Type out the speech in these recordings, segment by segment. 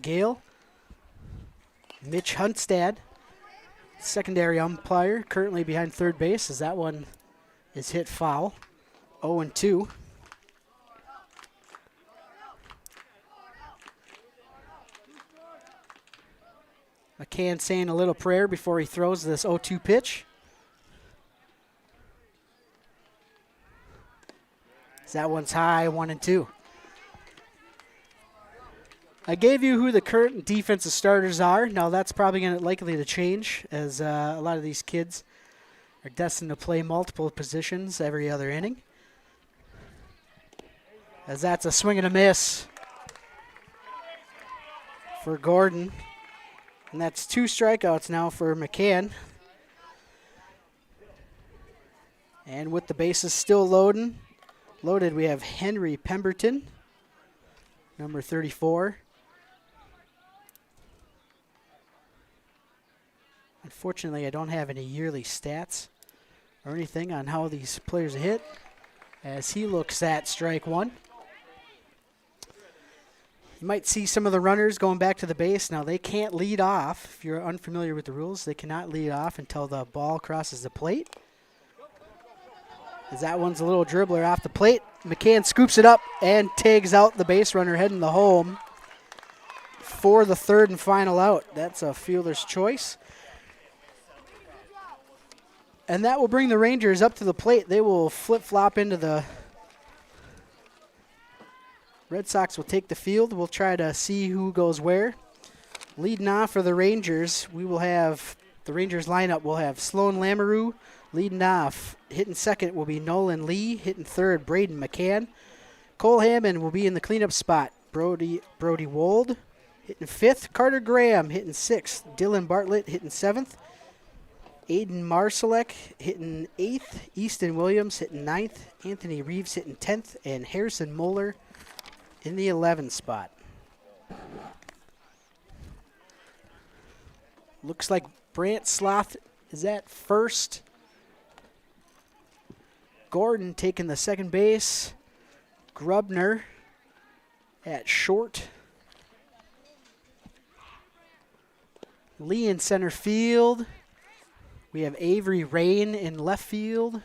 Gale. Mitch Hunstad, secondary umpire, currently behind third base as that one is hit foul. 0-2. McCann saying a little prayer before he throws this 0-2 pitch. That one's high, 1-2. I gave you who the current defensive starters are. Now that's probably likely to change as a lot of these kids are destined to play multiple positions every other inning. As that's a swing and a miss for Gordon. And that's 2 strikeouts now for McCann. And with the bases still loaded, we have Henry Pemberton, number 34. Unfortunately, I don't have any yearly stats or anything on how these players hit as he looks at strike one. You might see some of the runners going back to the base. Now, they can't lead off. If you're unfamiliar with the rules, they cannot lead off until the ball crosses the plate. As that one's a little dribbler off the plate. McCann scoops it up and tags out the base runner heading the home for the third and final out. That's a fielder's choice. And that will bring the Rangers up to the plate. They will flip-flop into the Red Sox will take the field. We'll try to see who goes where. Leading off for the Rangers, we will have the Rangers lineup. We'll have Sloan Lamoureux leading off. Hitting second will be Nolan Lee. Hitting third, Braden McCann. Cole Hammond will be in the cleanup spot. Brody Wold hitting fifth. Carter Graham hitting sixth. Dylan Bartlett hitting seventh. Aiden Marsalek hitting 8th, Easton Williams hitting 9th, Anthony Reeves hitting 10th, and Harrison Moeller in the 11th spot. Looks like Brant Sloth is at first. Gordon taking the second base. Grubner at short. Lee in center field. We have Avery Rain in left field.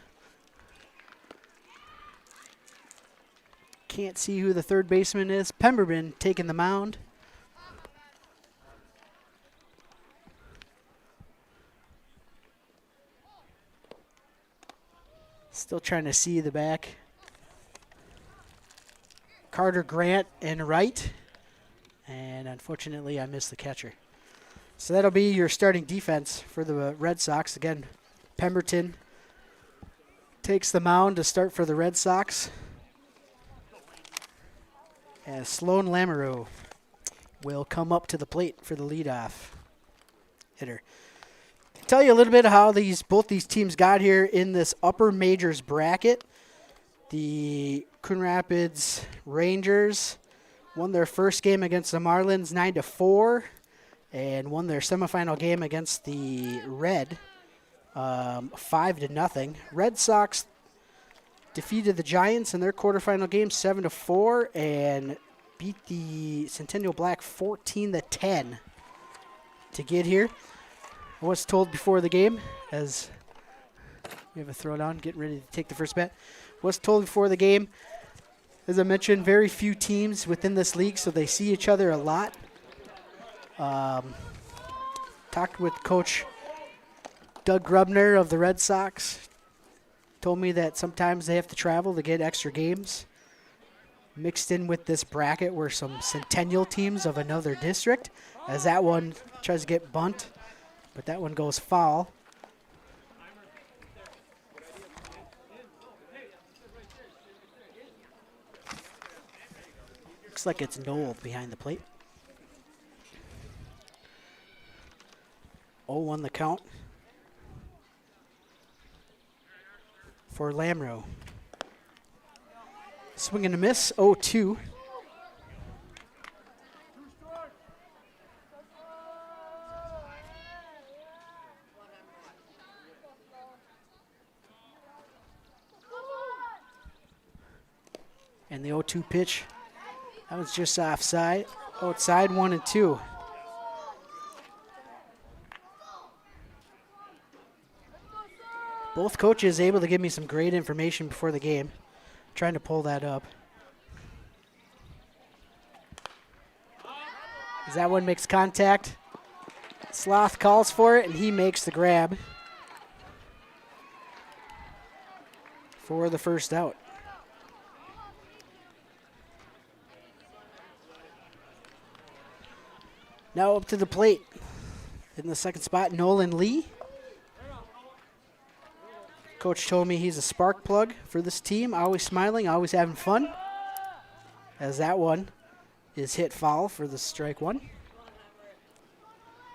Can't see who the third baseman is. Pemberton taking the mound. Still trying to see the back. Carter Grant in right. And unfortunately, I missed the catcher. So that'll be your starting defense for the Red Sox. Again, Pemberton takes the mound to start for the Red Sox. As Sloan Lamoureux will come up to the plate for the leadoff hitter. Tell you a little bit how both these teams got here in this upper majors bracket. The Coon Rapids Rangers won their first game against the Marlins 9-4. And won their semifinal game against the Red 5-0. Red Sox defeated the Giants in their quarterfinal game 7-4 and beat the Centennial Black 14-10 to get here. I was told before the game, as we have a throwdown, getting ready to take the first bat. Was told before the game, as I mentioned, very few teams within this league, so they see each other a lot. Talked with Coach Doug Grubner of the Red Sox. Told me that sometimes they have to travel to get extra games. Mixed in with this bracket were some Centennial teams of another district, as that one tries to get bunt, but that one goes foul. Looks like it's Noel behind the plate. 0-1 the count for Lamoureux. Swing and a miss, 0-2. And the 0-2 pitch, that was just offside. Outside 1 and 2. Both coaches able to give me some great information before the game. Trying to pull that up. As that one makes contact, Sloth calls for it, and he makes the grab for the first out. Now up to the plate. In the second spot, Nolan Lee. Coach told me he's a spark plug for this team. Always smiling, always having fun. As that one is hit foul for the strike one.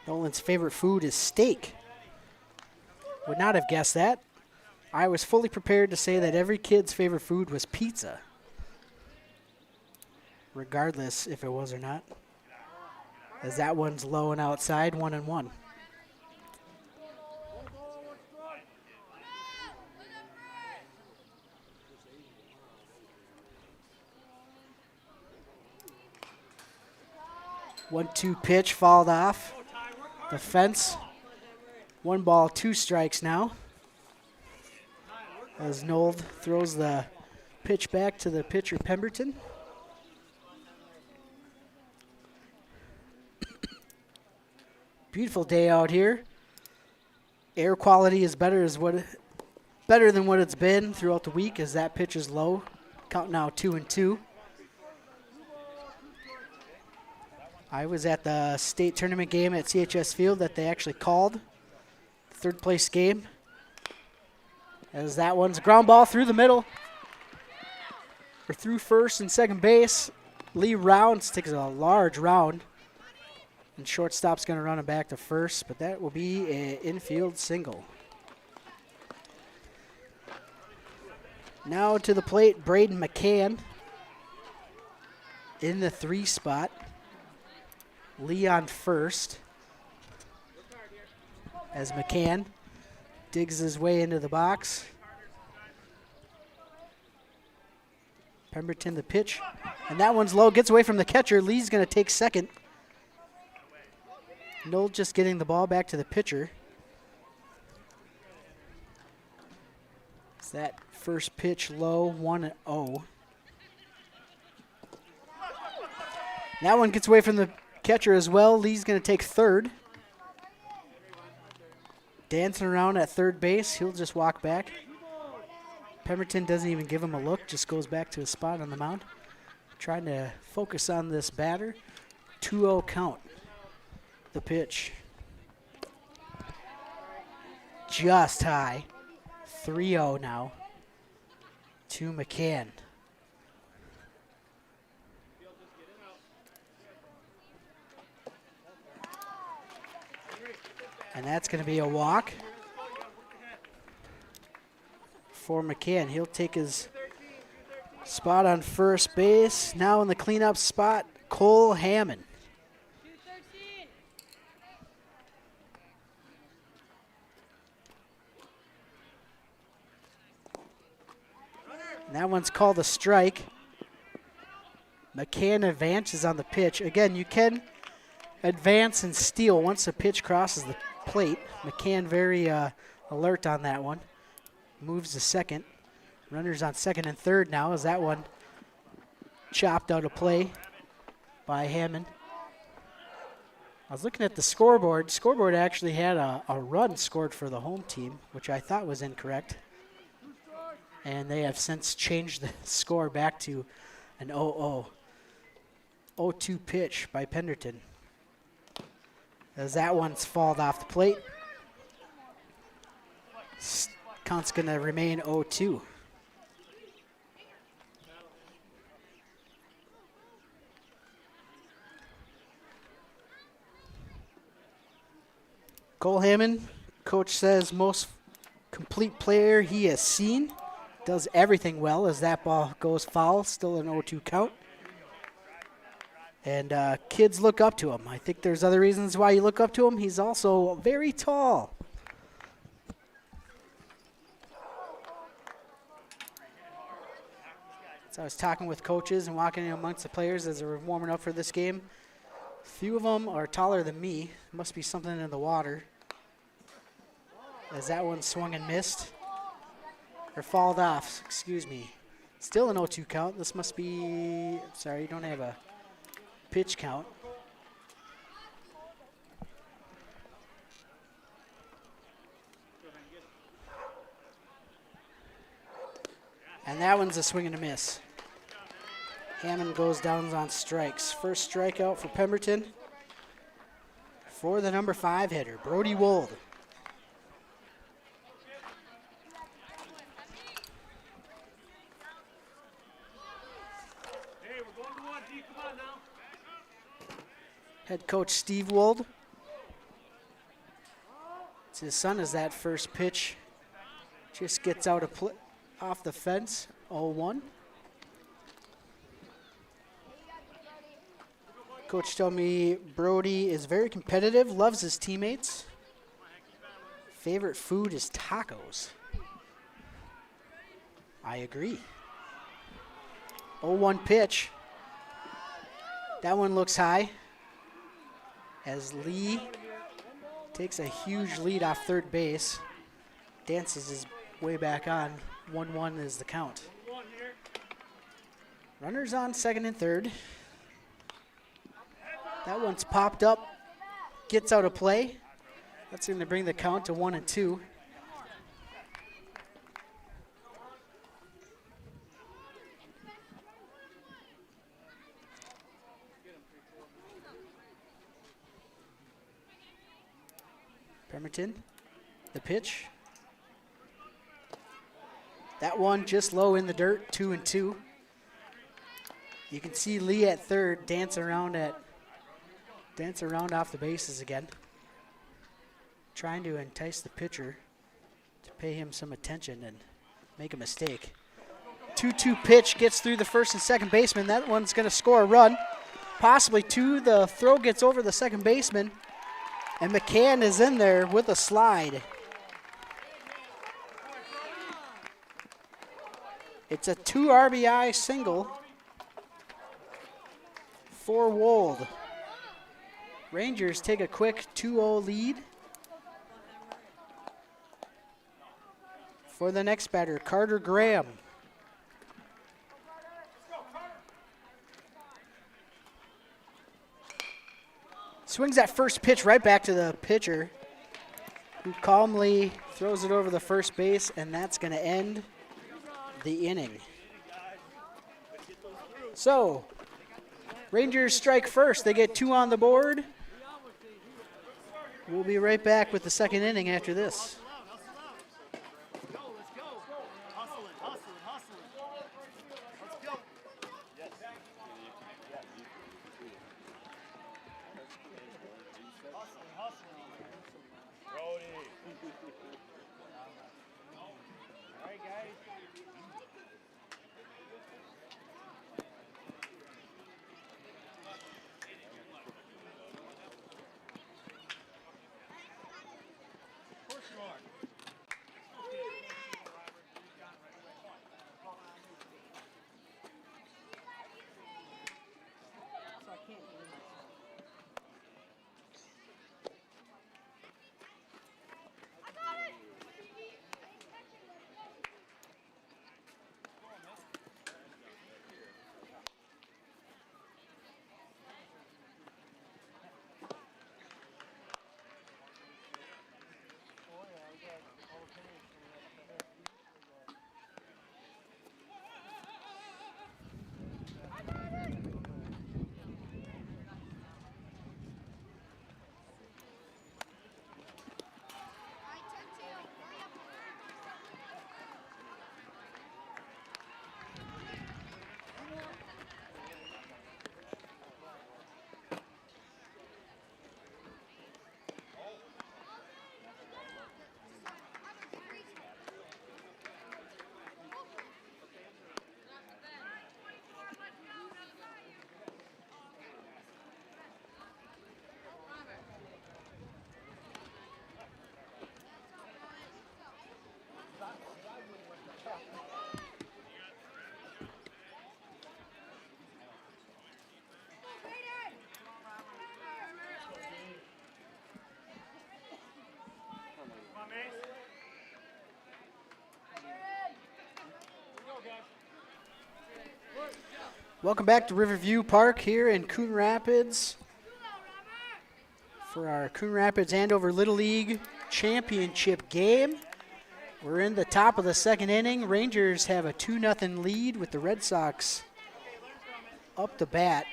Nolan's favorite food is steak. Would not have guessed that. I was fully prepared to say that every kid's favorite food was pizza, regardless if it was or not. As that one's low and outside, 1 and 1. One-two pitch fouled off the fence. 1 ball, 2 strikes now. As Nold throws the pitch back to the pitcher, Pemberton. Beautiful day out here. Air quality is better than what it's been throughout the week, as that pitch is low. Count now 2 and 2. I was at the state tournament game at CHS Field that they actually called. Third place game. As that one's a ground ball through the middle. Or through first and second base. Lee Rounds takes a large round. And shortstop's going to run it back to first, but that will be an infield single. Now to the plate, Braden McCann in the 3 spot. Lee on first. As McCann digs his way into the box. Pemberton the pitch. And that one's low, gets away from the catcher. Lee's going to take second. Knoll just getting the ball back to the pitcher. It's that first pitch low, 1-0. That one gets away from the catcher as well. Lee's going to take third. Dancing around at third base. He'll just walk back. Pemberton doesn't even give him a look, just goes back to his spot on the mound. Trying to focus on this batter. 2-0 count. The pitch. Just high. 3-0 now to McCann. And that's going to be a walk for McCann. He'll take his spot on first base. Now in the cleanup spot, Cole Hammond. And that one's called a strike. McCann advances on the pitch. Again, you can advance and steal once the pitch crosses the plate. McCann very alert on that one. Moves to second. Runners on second and third now as that one chopped out of play by Hammond. I was looking at the scoreboard. Scoreboard actually had a run scored for the home team, which I thought was incorrect. And they have since changed the score back to an 0-0. 0-2 pitch by Pemberton. As that one's falled off the plate. Count's going to remain 0-2. Cole Hammond, coach says most complete player he has seen. Does everything well as that ball goes foul. Still an 0-2 count. And kids look up to him. I think there's other reasons why you look up to him. He's also very tall. So I was talking with coaches and walking in amongst the players as they were warming up for this game. A few of them are taller than me. Must be something in the water. As that one swung and missed. Or fouled off, excuse me. Still an 0-2 count. This must be, sorry, you don't have a pitch count. And that one's a swing and a miss. Hammond goes down on strikes. First strikeout for Pemberton. For the number 5 hitter, Brody Wold. Hey, we're going to 1D. Come on now. Head coach Steve Wold. It's his son as that first pitch just gets out of off the fence, 0-1. Coach told me Brody is very competitive, loves his teammates. Favorite food is tacos. I agree. 0-1 pitch. That one looks high as Lee takes a huge lead off third base. Dances his way back on. 1-1 is the count. Runners on second and third. That one's popped up, gets out of play. That's going to bring the count to 1-2. Pemberton, the pitch. That one just low in the dirt, 2-2. You can see Lee at third dance around off the bases again, trying to entice the pitcher to pay him some attention and make a mistake. 2-2 pitch gets through the first and second baseman. That one's going to score a run, possibly two. The throw gets over the second baseman, and McCann is in there with a slide. It's a 2 RBI single for Wold. Rangers take a quick 2-0 lead. For the next batter, Carter Graham. Swings that first pitch right back to the pitcher, who calmly throws it over the first base, and that's going to end the inning. So, Rangers strike first. They get 2 on the board. We'll be right back with the second inning after this. Welcome back to Riverview Park here in Coon Rapids for our Coon Rapids Andover Little League Championship game. We're in the top of the second inning. Rangers have a 2-0 lead with the Red Sox up to bat.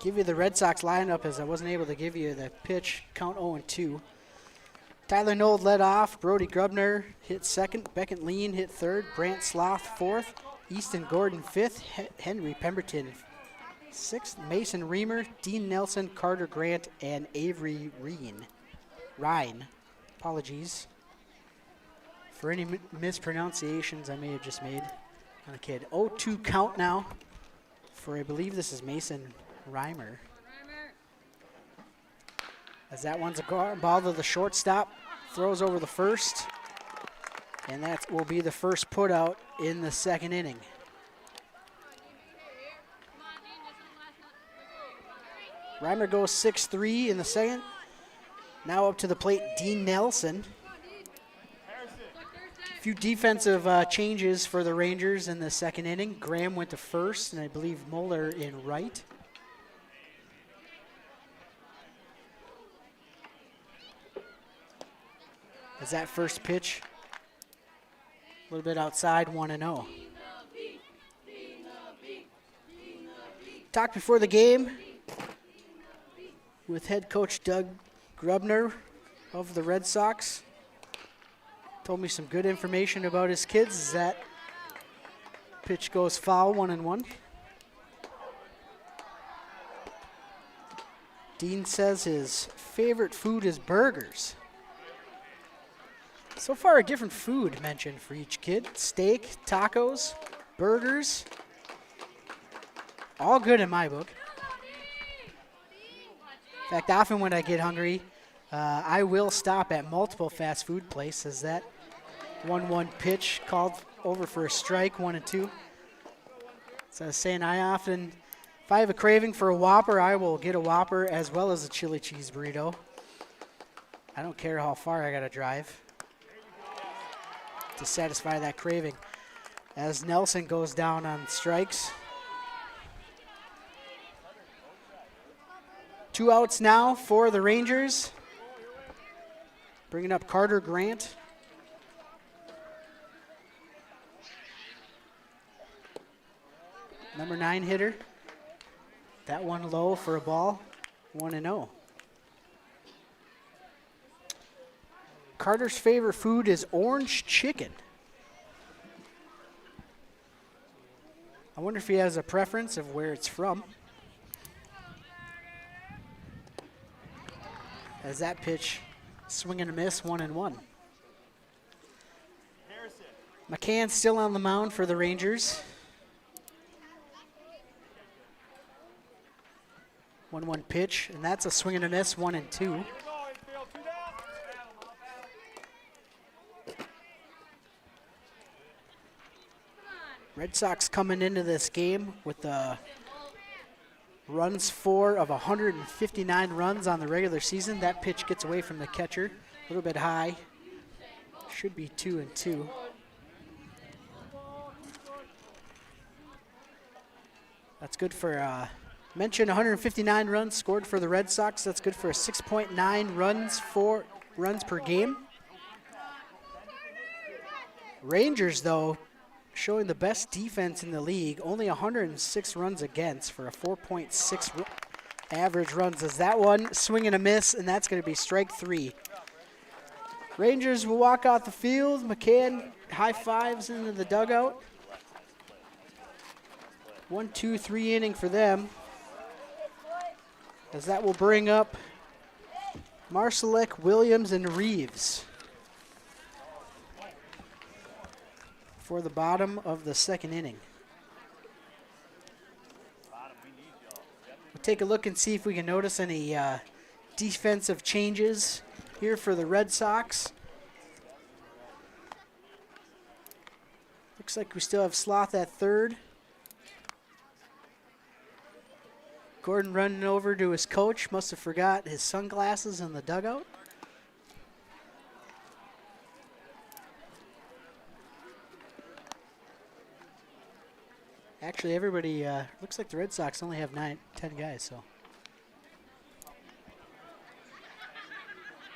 Give you the Red Sox lineup as I wasn't able to give you the pitch. Count 0-2. Tyler Nold led off. Brody Grubner hit second. Beckett Lean hit third. Brant Sloth fourth. Easton Gordon fifth. Henry Pemberton sixth. Mason Reamer, Dean Nelson, Carter Grant, and Avery Ryan. Apologies for any mispronunciations I may have just made on a kid. 0-2 count now for, I believe this is Mason Reimer. As that one's a ball to the shortstop, throws over the first, and that will be the first put out in the second inning. Reimer goes 6-3 in the second. Now up to the plate, Dean Nelson. A few defensive changes for the Rangers in the second inning. Graham went to first, and I believe Mueller in right. As that first pitch, a little bit outside, 1-0. Talked before the game with head coach Doug Grubner of the Red Sox. Told me some good information about his kids. That pitch goes foul, 1-1. Dean says his favorite food is burgers. So far, a different food mentioned for each kid. Steak, tacos, burgers. All good in my book. In fact, often when I get hungry, I will stop at multiple fast food places. That 1-1 pitch called over for a strike, 1-2. So I was saying, if I have a craving for a Whopper, I will get a Whopper as well as a chili cheese burrito. I don't care how far I gotta drive to satisfy that craving. As Nelson goes down on strikes. 2 outs now for the Rangers. Bringing up Carter Grant. Number 9 hitter. That one low for a ball. 1-0. Carter's favorite food is orange chicken. I wonder if he has a preference of where it's from. As that pitch, swing and a miss, 1-1. McCann still on the mound for the Rangers. 1-1 pitch, and that's a swing and a miss, 1-2. Red Sox coming into this game with runs for of 159 runs on the regular season. That pitch gets away from the catcher, a little bit high. Should be 2-2. That's good for, mentioned 159 runs scored for the Red Sox. That's good for a 6.9 runs per game. Rangers, though, showing the best defense in the league, only 106 runs against for a 4.6 average runs. As that one, swing and a miss, and that's going to be strike 3. Rangers will walk out the field. McCann high fives into the dugout. 1-2-3 inning for them. As that will bring up Marsalek, Williams, and Reeves for the bottom of the second inning. We'll take a look and see if we can notice any defensive changes here for the Red Sox. Looks like we still have Sloth at third. Gordon running over to his coach. Must have forgot his sunglasses in the dugout. Actually, everybody, looks like the Red Sox only have 10 guys, so.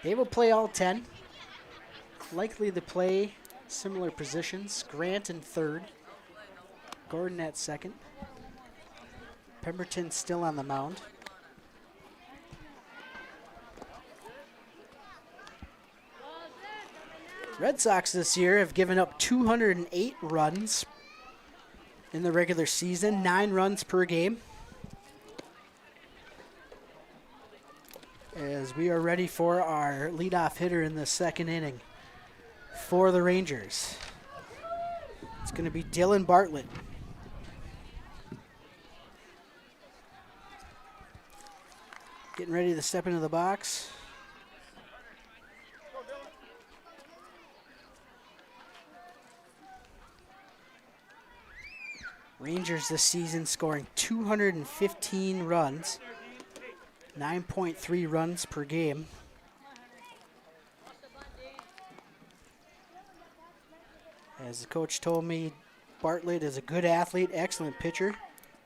They will play all 10. Likely to play similar positions. Grant in third. Gordon at second. Pemberton still on the mound. Red Sox this year have given up 208 runs in the regular season, 9 runs per game. As we are ready for our leadoff hitter in the second inning for the Rangers. It's going to be Dylan Bartlett. Getting ready to step into the box. Rangers this season scoring 215 runs, 9.3 runs per game. As the coach told me, Bartlett is a good athlete, excellent pitcher,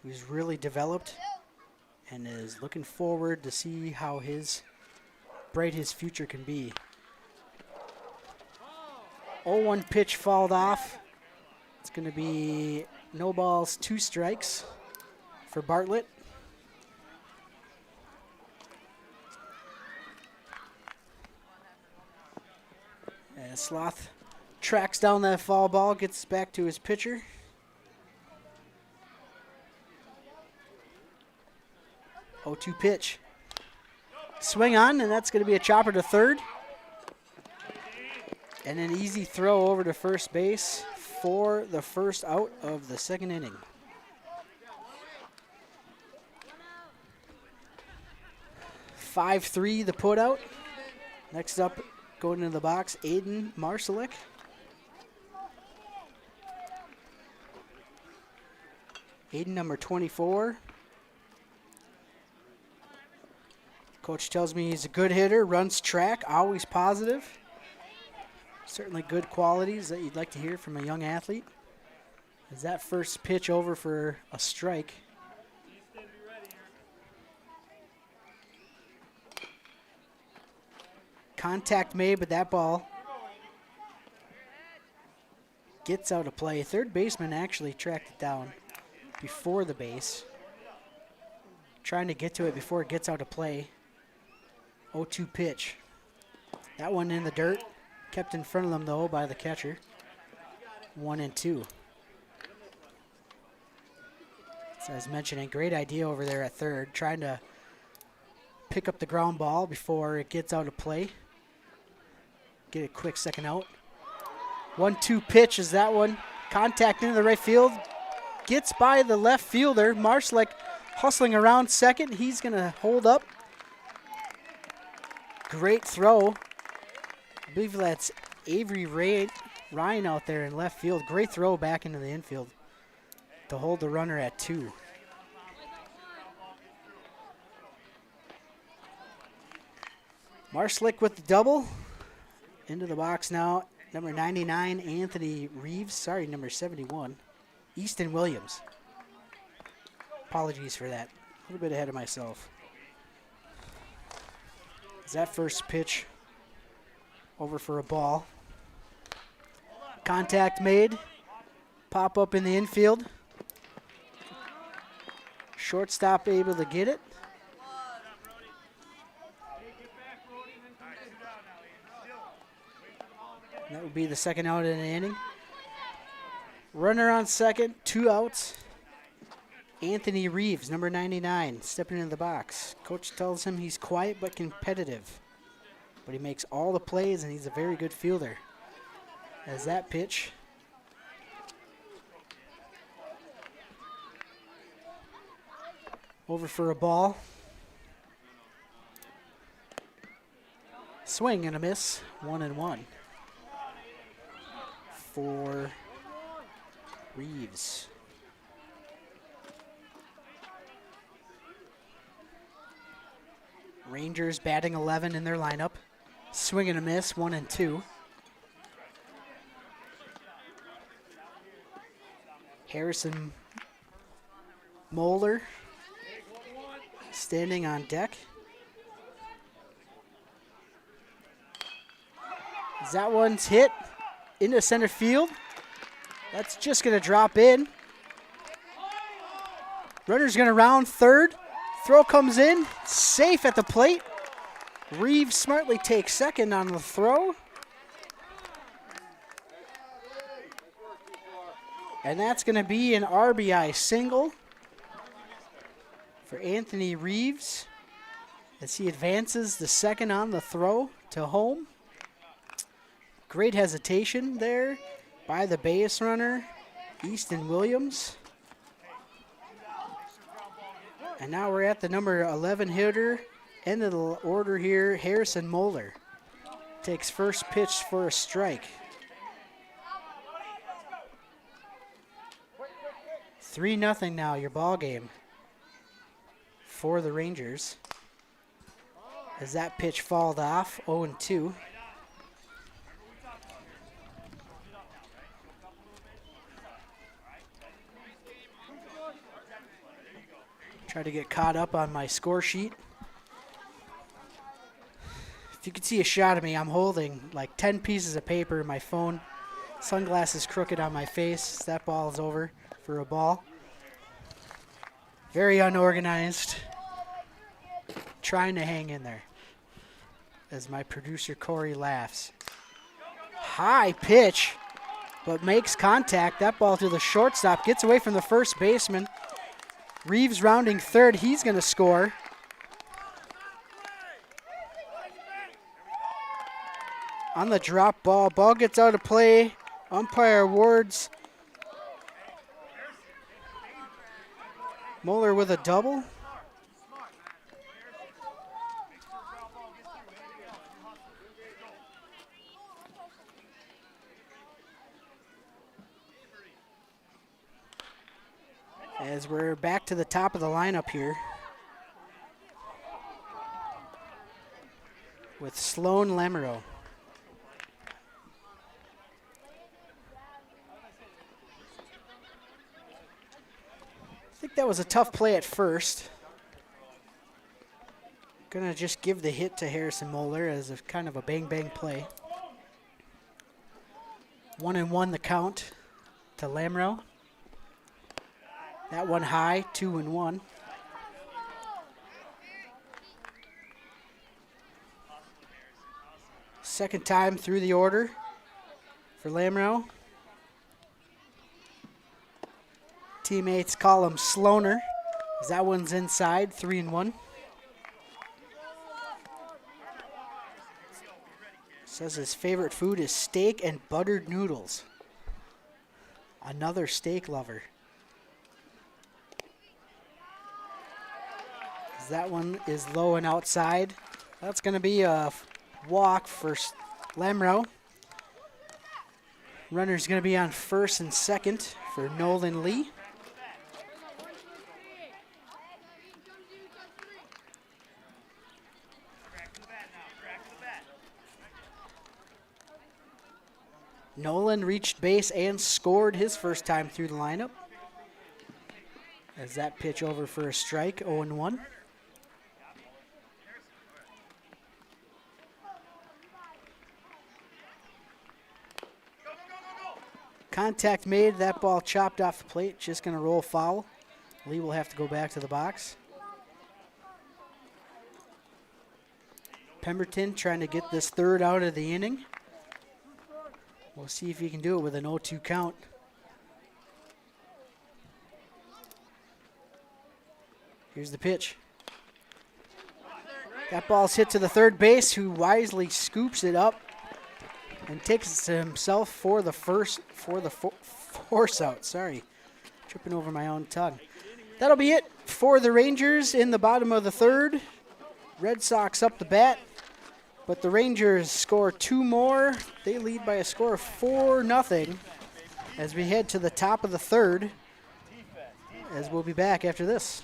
who's really developed and is looking forward to see how bright his future can be. 0-1 pitch fouled off. It's going to be no balls, 2 strikes for Bartlett. As Sloth tracks down that foul ball, gets back to his pitcher. Oh, 2 pitch. Swing on, and that's going to be a chopper to third. And an easy throw over to first base for the first out of the second inning. "5-3" the put out. Next up, going into the box, Aiden Marsalek. Aiden, number 24. Coach tells me he's a good hitter, runs track, always positive. Certainly good qualities that you'd like to hear from a young athlete. Is that first pitch over for a strike? Contact made, but that ball gets out of play. Third baseman actually tracked it down before the base. Trying to get to it before it gets out of play. 0-2 pitch. That one in the dirt. Kept in front of them, though, by the catcher. 1-2. So as mentioned, a great idea over there at third. Trying to pick up the ground ball before it gets out of play. Get a quick second out. 1-2 pitch is that one. Contact into the right field. Gets by the left fielder. Marsalek hustling around second. He's going to hold up. Great throw. I believe that's Avery Ryan out there in left field. Great throw back into the infield to hold the runner at 2. Marsalek with the double. Into the box now. Number 99, Anthony Reeves. Sorry, number 71, Easton Williams. Apologies for that. A little bit ahead of myself. Is that first pitch over for a ball? Contact made. Pop up in the infield. Shortstop able to get it. That would be the second out in the inning. Runner on second, 2 outs. Anthony Reeves, number 99, stepping into the box. Coach tells him he's quiet but competitive. But he makes all the plays, and he's a very good fielder. As that pitch over for a ball. Swing and a miss, 1-1. For Reeves. Rangers batting 11 in their lineup. Swing and a miss, 1 and 2. Harrison Moeller standing on deck. That one's hit into center field. That's just going to drop in. Runner's going to round third. Throw comes in, safe at the plate. Reeves smartly takes second on the throw. And that's going to be an RBI single for Anthony Reeves as he advances the second on the throw to home. Great hesitation there by the base runner, Easton Williams. And now we're at the number 11 hitter, end of the order here, Harrison Moeller. Takes first pitch for a strike. 3-0 now, your ball game for the Rangers. As that pitch fouled off, 0-2. Try to get caught up on my score sheet. If you could see a shot of me, I'm holding like 10 pieces of paper in my phone. Sunglasses crooked on my face. That ball is over for a ball. Very unorganized. Trying to hang in there as my producer Corey laughs. High pitch, but makes contact. That ball to the shortstop. Gets away from the first baseman. Reeves rounding third. He's going to score. On the drop ball. Ball gets out of play. Umpire awards Moeller with a double. As we're back to the top of the lineup here with Sloan Lamoureux. I think that was a tough play at first. Gonna just give the hit to Harrison Moeller as a kind of a bang-bang play. 1-1 the count to Lamoureux. That one high, 2-1. Second time through the order for Lamoureux. Teammates call him Sloaner, as that one's inside, 3-1. Says his favorite food is steak and buttered noodles. Another steak lover. That one is low and outside. That's going to be a walk for Lamoureux. Runner's going to be on first and second for Nolan Lee. Nolan reached base and scored his first time through the lineup. As that pitch over for a strike, 0-1. Contact made, that ball chopped off the plate, just going to roll foul. Lee will have to go back to the box. Pemberton trying to get this third out of the inning. We'll see if he can do it with an 0-2 count. Here's the pitch. That ball's hit to the third base, who wisely scoops it up and takes it to himself for the force out. Sorry, tripping over my own tongue. That'll be it for the Rangers in the bottom of the third. Red Sox up the bat, but the Rangers score two more. They lead by a score of 4-0 as we head to the top of the third, as we'll be back after this.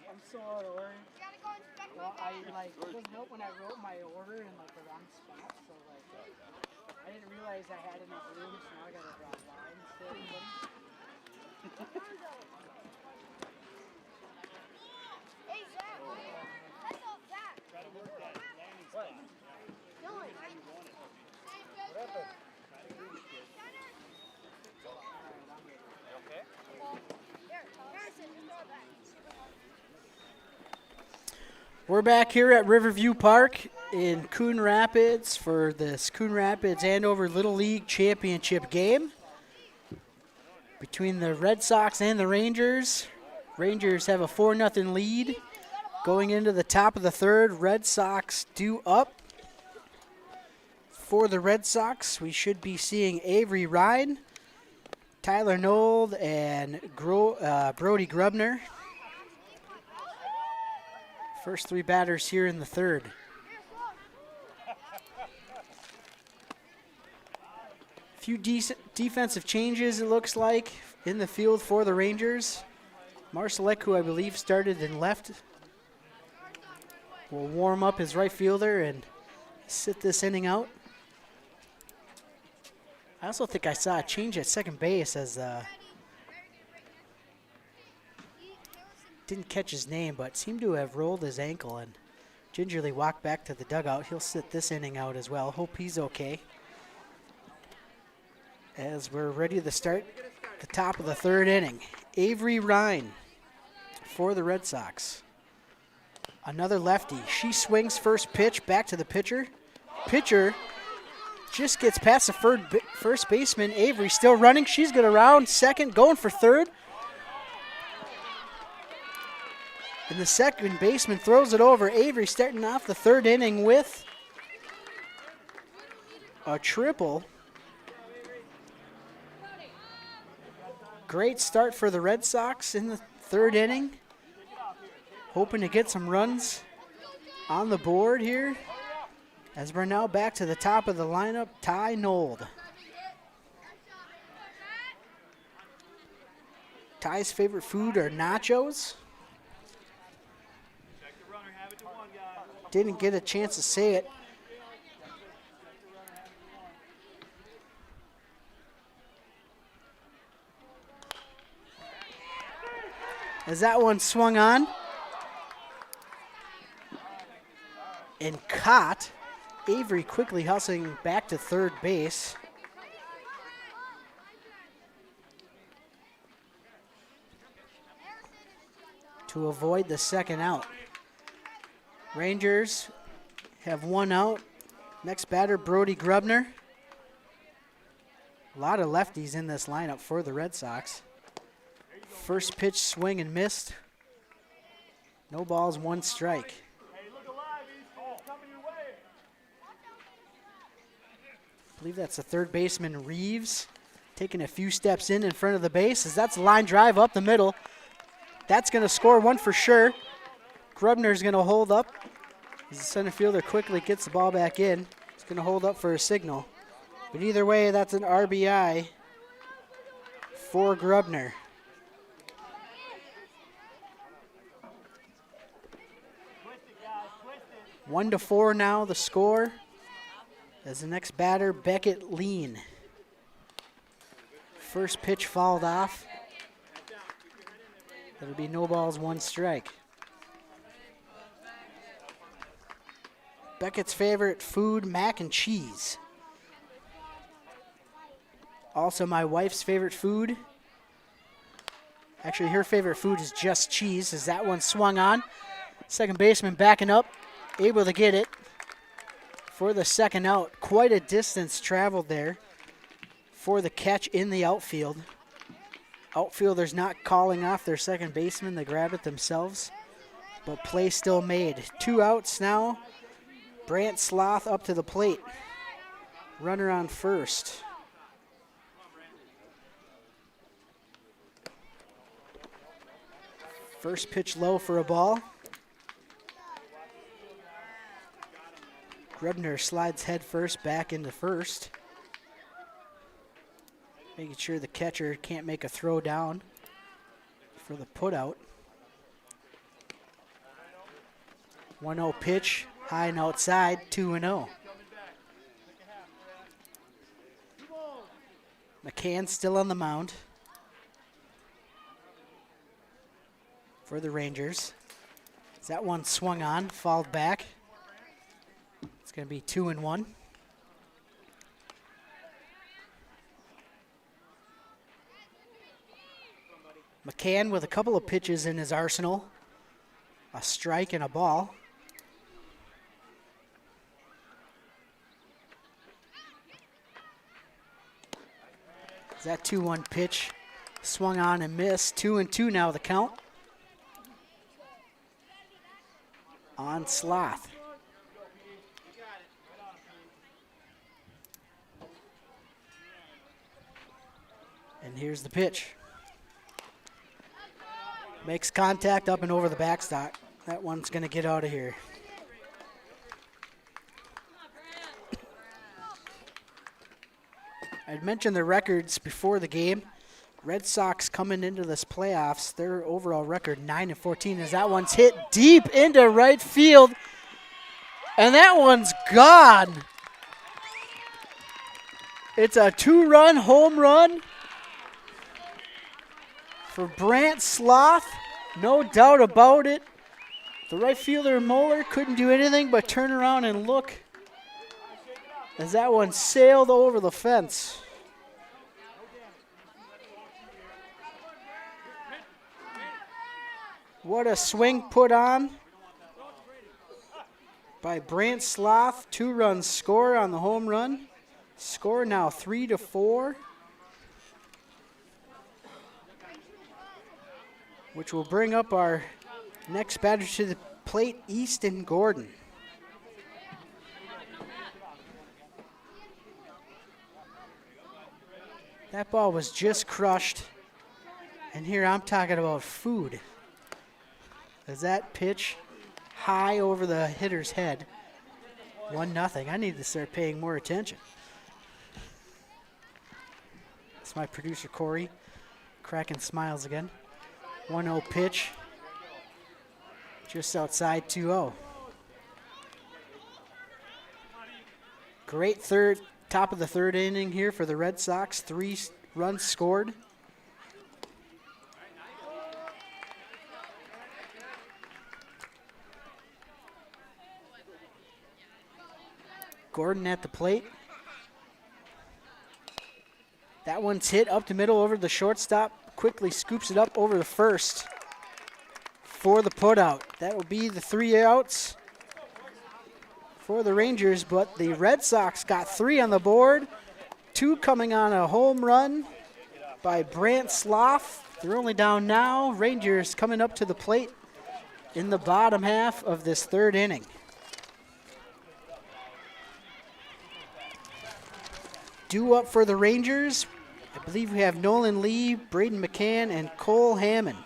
I'm so out of order. Well, I couldn't help when I wrote my order in the wrong spot, so I didn't realize I had enough room, so now I gotta draw lines to everybody. Hey, Zach. That's all Zach. Try to work that landing spot. Dylan. Okay? Here, Harrison, you throw that. We're back here at Riverview Park in Coon Rapids for this Coon Rapids Andover Little League Championship game between the Red Sox and the Rangers. Rangers have a 4-0 lead going into the top of the third. Red Sox due up. For the Red Sox, we should be seeing Avery Ryan, Tyler Nold, and Brody Grubner. First three batters here in the third. Few decent defensive changes, it looks like, in the field for the Rangers. Marsalek, who I believe started and left, will warm up his right fielder and sit this inning out. I also think I saw a change at second base as didn't catch his name, but seemed to have rolled his ankle and gingerly walked back to the dugout. He'll sit this inning out as well. Hope he's okay. As we're ready to start the top of the third inning. Avery Ryan for the Red Sox. Another lefty. She swings first pitch back to the pitcher. Pitcher just gets past the first baseman. Avery still running. She's going to round second, going for third. And the second baseman throws it over. Avery starting off the third inning with a triple. Great start for the Red Sox in the third inning. Hoping to get some runs on the board here. As we're now back to the top of the lineup, Ty Nold. Ty's favorite food are nachos. Didn't get a chance to say it. As that one swung on and caught, Avery quickly hustling back to third base. To avoid the second out. Rangers have one out. Next batter, Brody Grubner. A lot of lefties in this lineup for the Red Sox. First pitch, swing and missed. No balls, one strike. I believe that's the third baseman, Reeves, taking a few steps in front of the base, as that's a line drive up the middle. That's going to score one for sure. Grubner's going to hold up as the center fielder quickly gets the ball back in. He's going to hold up for a signal. But either way, that's an RBI for Grubner. One to 4 now, the score. As the next batter, Beckett Lean. First pitch fouled off. That'll be no balls, one strike. Beckett's favorite food, mac and cheese. Also my wife's favorite food. Actually, her favorite food is just cheese, as that one swung on. Second baseman backing up, able to get it. for the second out. Quite a distance traveled there for the catch in the outfield. Outfielders not calling off their second baseman. They grab it themselves, but play still made. 2 outs now. Brant Sloth up to the plate. Runner on first. First pitch low for a ball. Grebner slides head first back into first. Making sure the catcher can't make a throw down for the putout. 1-0 pitch, high and outside, 2-0. McCann still on the mound for the Rangers. That one swung on, fouled back. It's going to be 2-1. McCann with a couple of pitches in his arsenal. A strike and a ball. That 2-1 pitch swung on and missed. 2-2 now the count. On Sloth. And here's the pitch. Makes contact up and over the backstop. That one's going to get out of here. I'd mentioned the records before the game. Red Sox coming into this playoffs, their overall record 9-14, as that one's hit deep into right field. And that one's gone. It's a 2-run home run for Brant Sloth. No doubt about it. The right fielder, Moeller, couldn't do anything but turn around and look as that one sailed over the fence. What a swing put on by Brant Sloth. 2-run score on the home run. Score now 3-4. Which will bring up our next batter to the plate, Easton Gordon. That ball was just crushed. And here I'm talking about food. As that pitch high over the hitter's head. 1-0. I need to start paying more attention. That's my producer, Corey, cracking smiles again. 1-0 pitch. Just outside 2-0. Great top of the third inning here for the Red Sox. 3 runs scored. Gordon at the plate. That one's hit up the middle over the shortstop. Quickly scoops it up over the first for the putout. That will be the 3 outs for the Rangers, but the Red Sox got 3 on the board. 2 coming on a home run by Brant Sloth. They're only down now. Rangers coming up to the plate in the bottom half of this third inning. Due up for the Rangers, I believe we have Nolan Lee, Braden McCann, and Cole Hammond.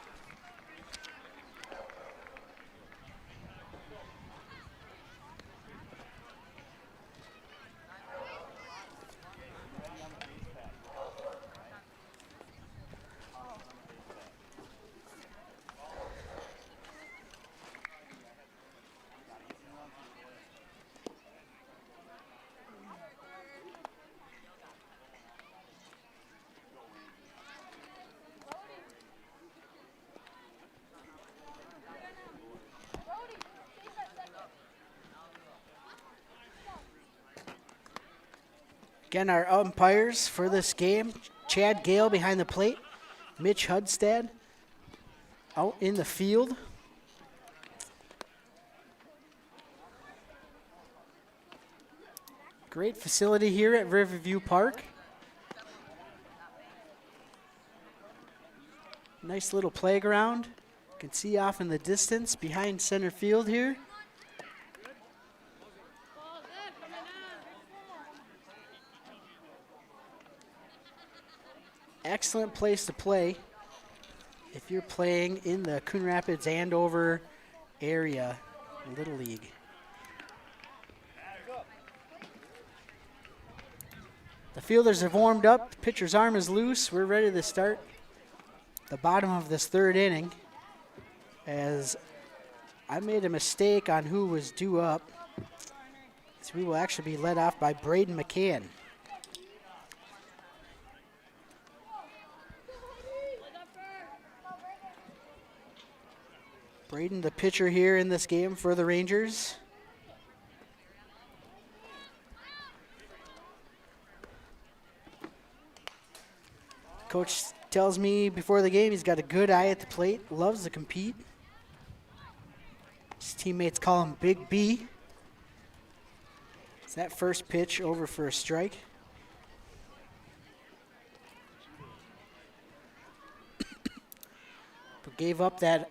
Again, our umpires for this game, Chad Gale behind the plate, Mitch Hudstad out in the field. Great facility here at Riverview Park. Nice little playground. You can see off in the distance behind center field here. Excellent place to play if you're playing in the Coon Rapids Andover area Little League. The fielders have warmed up. The pitcher's arm is loose. We're ready to start the bottom of this third inning, as I made a mistake on who was due up. So we will actually be led off by Braden McCann. Braden, the pitcher here in this game for the Rangers. Coach tells me before the game he's got a good eye at the plate, loves to compete. His teammates call him Big B. It's that first pitch over for a strike. But gave up that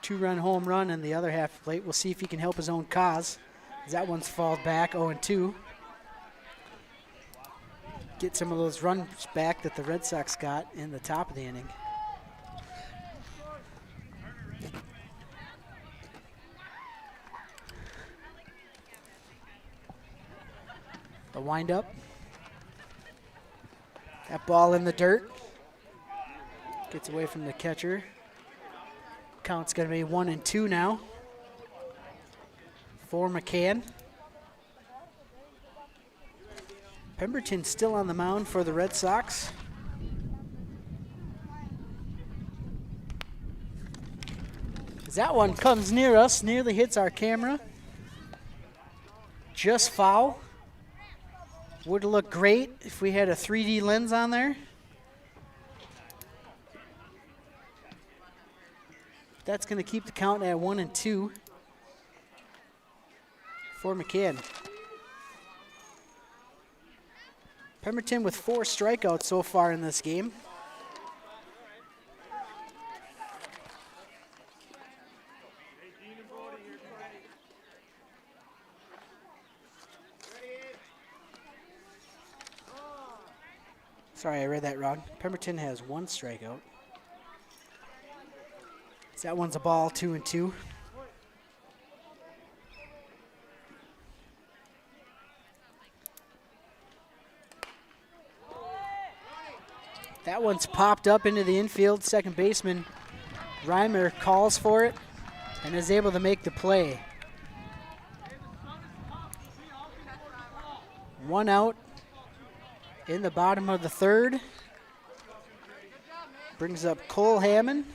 2-run home run in the other half of the plate. We'll see if he can help his own cause, as that one's fouled back 0-2. Get some of those runs back that the Red Sox got in the top of the inning. The windup. That ball in the dirt. Gets away from the catcher. Count's going to be 1-2 now for McCann. Pemberton still on the mound for the Red Sox. As that one comes near us, nearly hits our camera. Just foul. Would look great if we had a 3D lens on there. That's going to keep the count at 1-2 for McCann. Pemberton with 4 strikeouts so far in this game. Sorry, I read that wrong. Pemberton has 1 strikeout. So that one's a ball, 2-2. That one's popped up into the infield. Second baseman Reimer calls for it and is able to make the play. 1 out in the bottom of the third. Brings up Cole Hammond.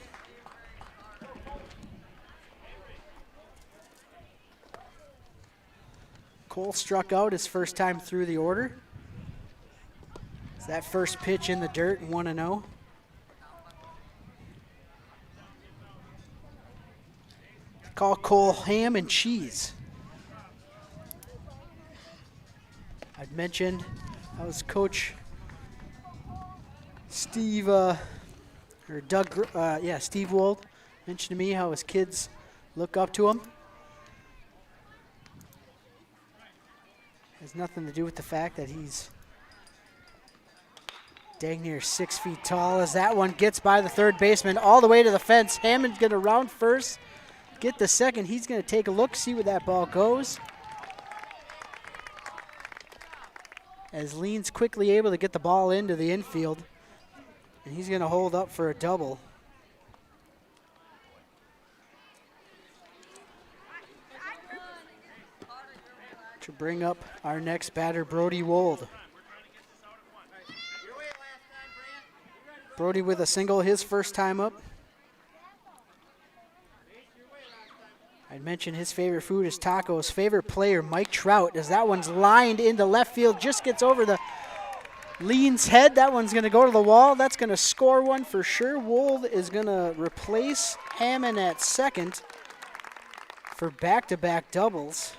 Cole struck out his first time through the order. It's that first pitch in the dirt, 1-0. Call Cole ham and cheese. I'd mentioned I was Coach Steve, Steve Wold mentioned to me how his kids look up to him. Has nothing to do with the fact that he's dang near 6 feet tall, as that one gets by the third baseman all the way to the fence. Hammond's going to round first, get the second. He's going to take a look, see where that ball goes. As Lean's quickly able to get the ball into the infield, and he's going to hold up for a double. To bring up our next batter, Brody Wold. Brody with a single, his first time up. I'd mentioned his favorite food is tacos. Favorite player, Mike Trout, as that one's lined into left field, just gets over the Lean's head. That one's going to go to the wall. That's going to score one for sure. Wold is going to replace Hammond at second for back-to-back doubles.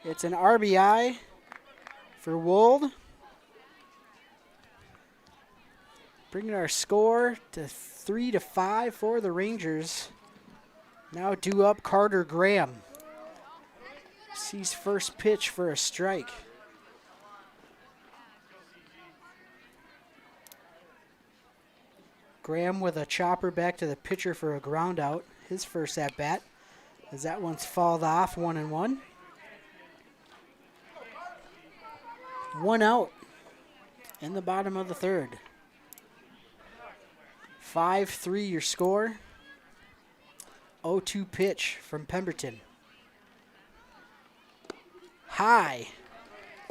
It's an RBI for Wold. Bringing our score to 3-5 for the Rangers. Now due up Carter Graham. Sees first pitch for a strike. Graham with a chopper back to the pitcher for a ground out. His first at bat, as that one's fouled off, 1-1. 1 out in the bottom of the third. 5-3 your score. 0-2 pitch from Pemberton. High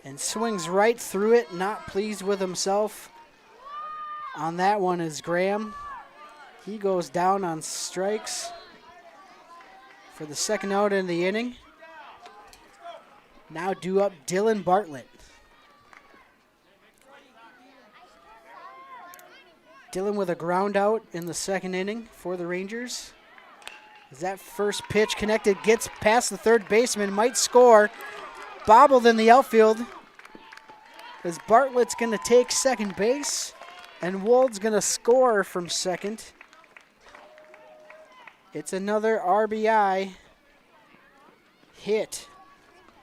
and swings right through it. Not pleased with himself on that one is Graham. He goes down on strikes for the second out in the inning. Now due up Dylan Bartlett. Dylan with a ground out in the second inning for the Rangers. As that first pitch connected, gets past the third baseman, might score. Bobbled in the outfield as Bartlett's going to take second base and Wold's going to score from second. It's another RBI hit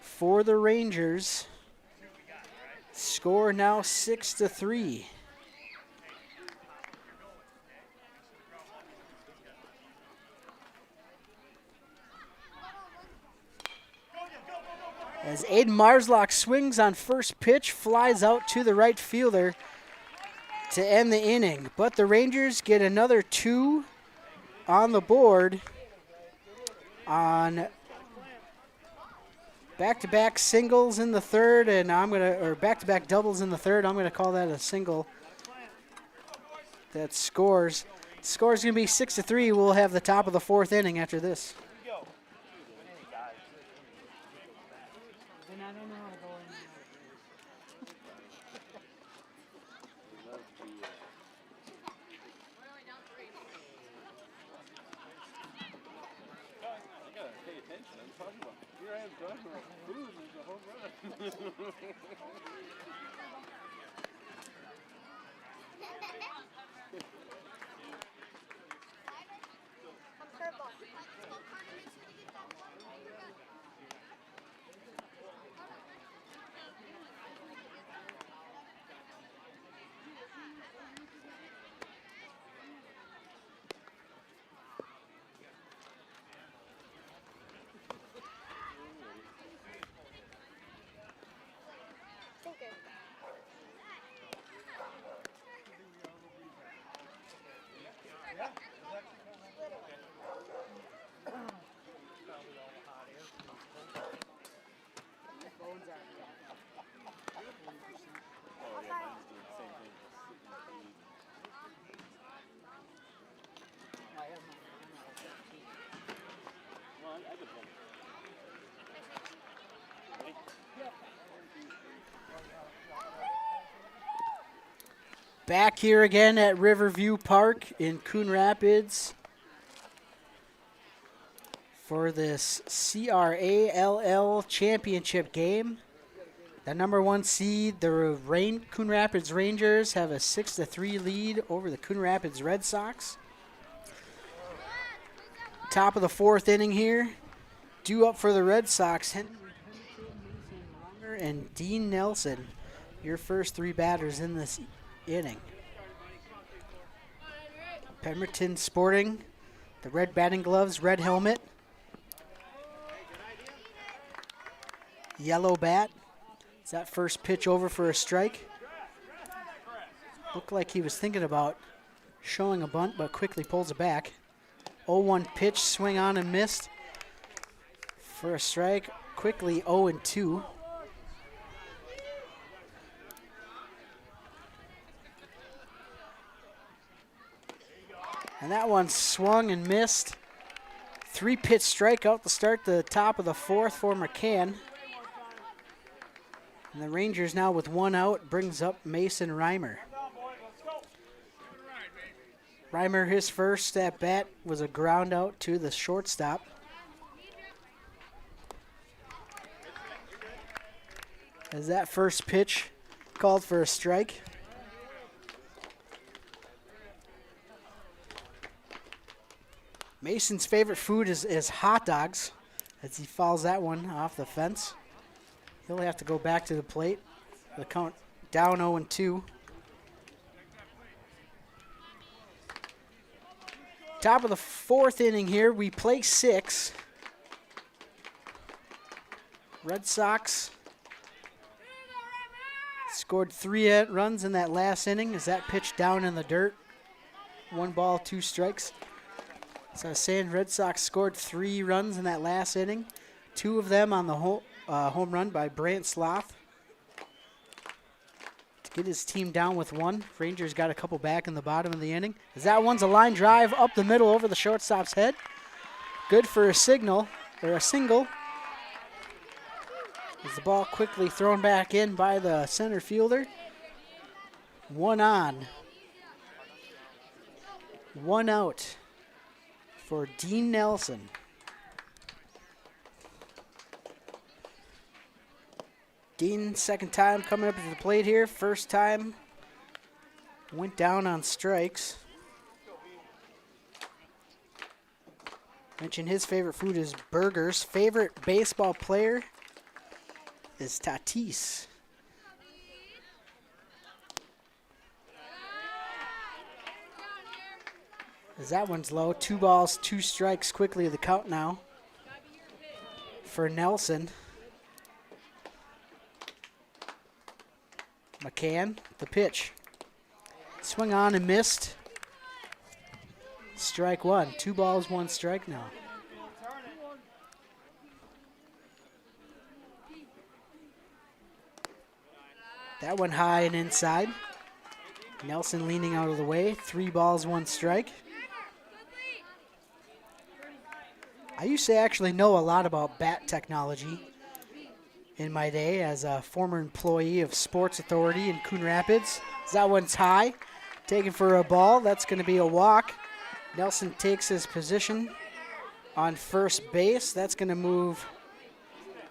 for the Rangers. Score now 6-3. As Aiden Marslock swings on first pitch, flies out to the right fielder to end the inning. But the Rangers get another 2 on the board on back-to-back singles in the third, and back-to-back doubles in the third. I'm gonna call that a single that scores. Score's gonna be 6-3. We'll have the top of the fourth inning after this. Then I don't know how to go in. You gotta pay attention. I'm talking about here I am talking about food and the home run. Back here again at Riverview Park in Coon Rapids for this CRALL championship game. The number 1 seed, the Coon Rapids Rangers, have a 6-3 lead over the Coon Rapids Red Sox. Top of the fourth inning here. Due up for the Red Sox, Henry and Dean Nelson, your first 3 batters in this inning. Pemberton sporting the red batting gloves, red helmet, yellow bat. Is that first pitch over for a strike? Looked like he was thinking about showing a bunt, but quickly pulls it back. 0-1 pitch, swing on and missed for a strike. Quickly 0-2. And that one swung and missed. 3-pitch strikeout to start the top of the fourth for McCann. And the Rangers now with 1 out brings up Mason Reimer. Reimer, his first at bat was a ground out to the shortstop. As that first pitch called for a strike. Mason's favorite food is hot dogs, as he fouls that one off the fence. He'll have to go back to the plate. The count down 0-2. Top of the fourth inning here, we play 6. Red Sox scored 3 runs in that last inning. As that pitch down in the dirt? 1 ball, 2 strikes. So I was saying, Red Sox scored 3 runs in that last inning. 2 of them on the home run by Brant Sloth to get his team down with 1. Rangers got a couple back in the bottom of the inning. As that one's a line drive up the middle over the shortstop's head. Good for a single. As the ball quickly thrown back in by the center fielder. 1 on. 1 out for Dean Nelson. Dean, second time coming up to the plate here. First time went down on strikes. Mentioned his favorite food is burgers. Favorite baseball player is Tatis. As that one's low. 2 balls, 2 strikes quickly the count now for Nelson. McCann, the pitch. Swung on and missed. Strike 1. 2 balls, 1 strike now. That one high and inside. Nelson leaning out of the way. 3 balls, 1 strike. I used to actually know a lot about bat technology in my day as a former employee of Sports Authority in Coon Rapids. That one's high, taken for a ball. That's going to be a walk. Nelson takes his position on first base. That's going to move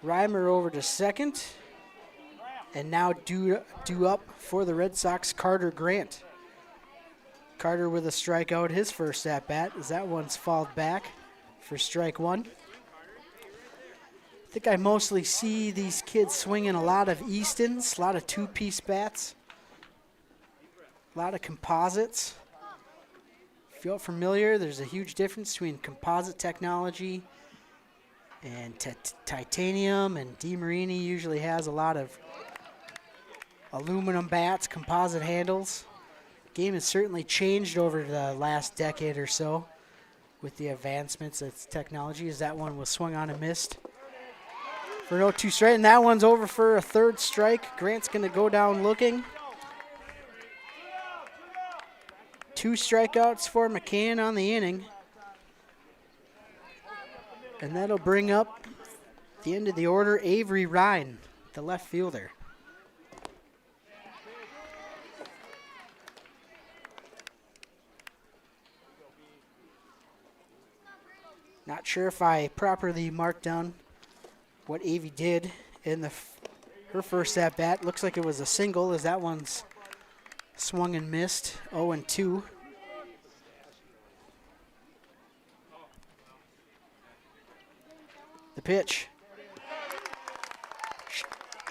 Reimer over to second. And now due up for the Red Sox, Carter Grant. Carter with a strikeout, his first at-bat, as that one's fouled back for strike 1. I think I mostly see these kids swinging a lot of Eastons, a lot of 2-piece bats, a lot of composites. If you're familiar, there's a huge difference between composite technology and titanium, and DeMarini usually has a lot of aluminum bats, composite handles. The game has certainly changed over the last decade or so with the advancements of technology, as that one was swung on and missed for 0-2 strike, and that one's over for a 3rd strike. Grant's going to go down looking. 2 strikeouts for McCann on the inning. And that'll bring up the end of the order, Avery Ryan, the left fielder. Not sure if I properly marked down what Avy did in her first at-bat. Looks like it was a single, as that one's swung and missed, 0-2. The pitch.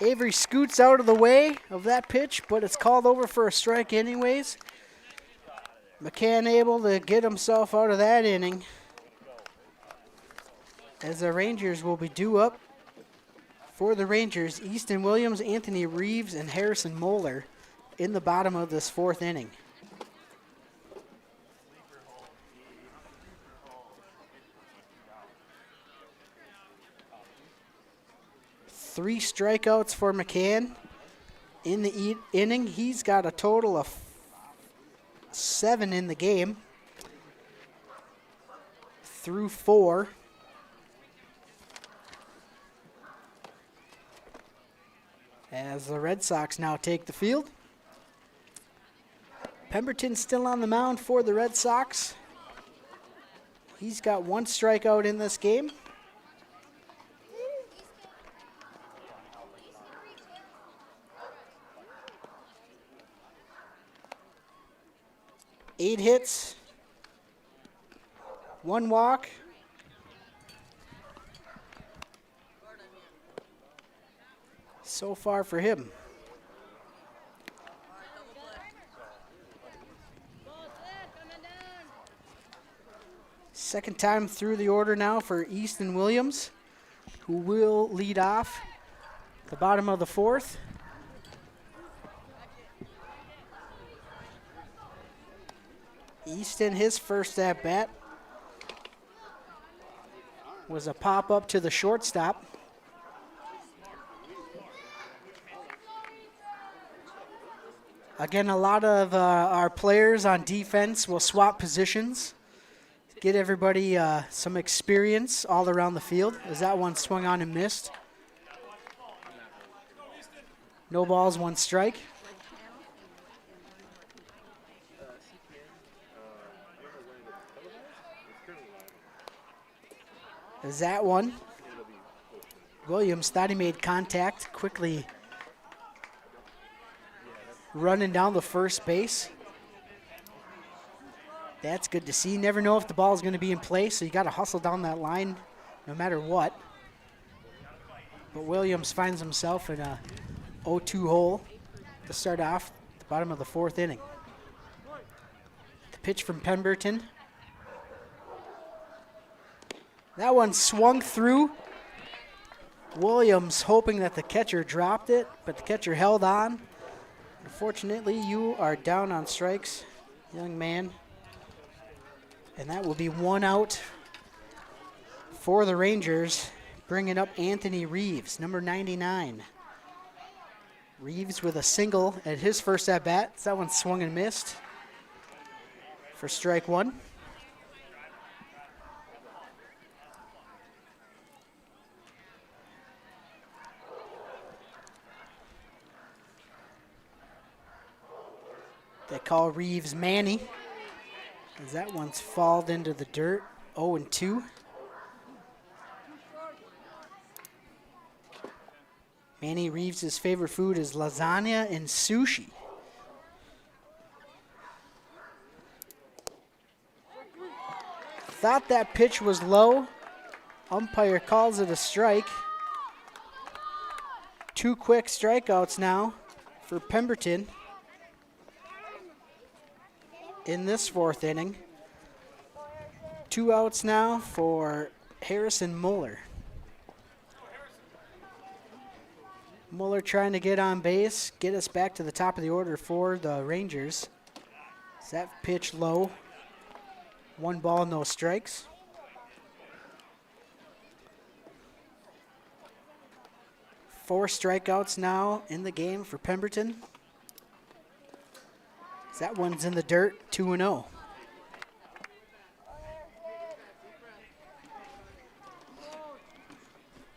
Avery scoots out of the way of that pitch, but it's called over for a strike anyways. McCann able to get himself out of that inning, as the Rangers will be due up. For the Rangers, Easton Williams, Anthony Reeves, and Harrison Moeller in the bottom of this 4th inning. Three strikeouts for McCann in the inning. He's got a total of 7 in the game through 4. As the Red Sox now take the field. Pemberton still on the mound for the Red Sox. He's got 1 strikeout in this game. 8 hits, 1 walk. So far for him. Second time through the order now for Easton Williams, who will lead off the bottom of the 4th. Easton, his first at bat was a pop up to the shortstop. Again, a lot of our players on defense will swap positions, get everybody some experience all around the field, as that one swung on and missed. No balls, 1 strike. As that one, Williams thought he made contact, quickly running down the first base. That's good to see. You never know if the ball is going to be in play, so you got to hustle down that line no matter what. But Williams finds himself in a 0-2 hole to start off the bottom of the 4th inning. The pitch from Pemberton. That one swung through. Williams hoping that the catcher dropped it, but the catcher held on. Unfortunately, you are down on strikes, young man. And that will be 1 out for the Rangers, bringing up Anthony Reeves, number 99. Reeves with a single at his first at-bat. That one swung and missed for strike 1. They call Reeves Manny, as that one's fallen into the dirt, 0-2. Manny Reeves' favorite food is lasagna and sushi. Thought that pitch was low. Umpire calls it a strike. 2 quick strikeouts now for Pemberton in this 4th inning. 2 outs now for Harrison Muller. Muller trying to get on base, get us back to the top of the order for the Rangers. Is that pitch low? 1 ball, no strikes. Four strikeouts now in the game for Pemberton. That one's in the dirt, 2-0.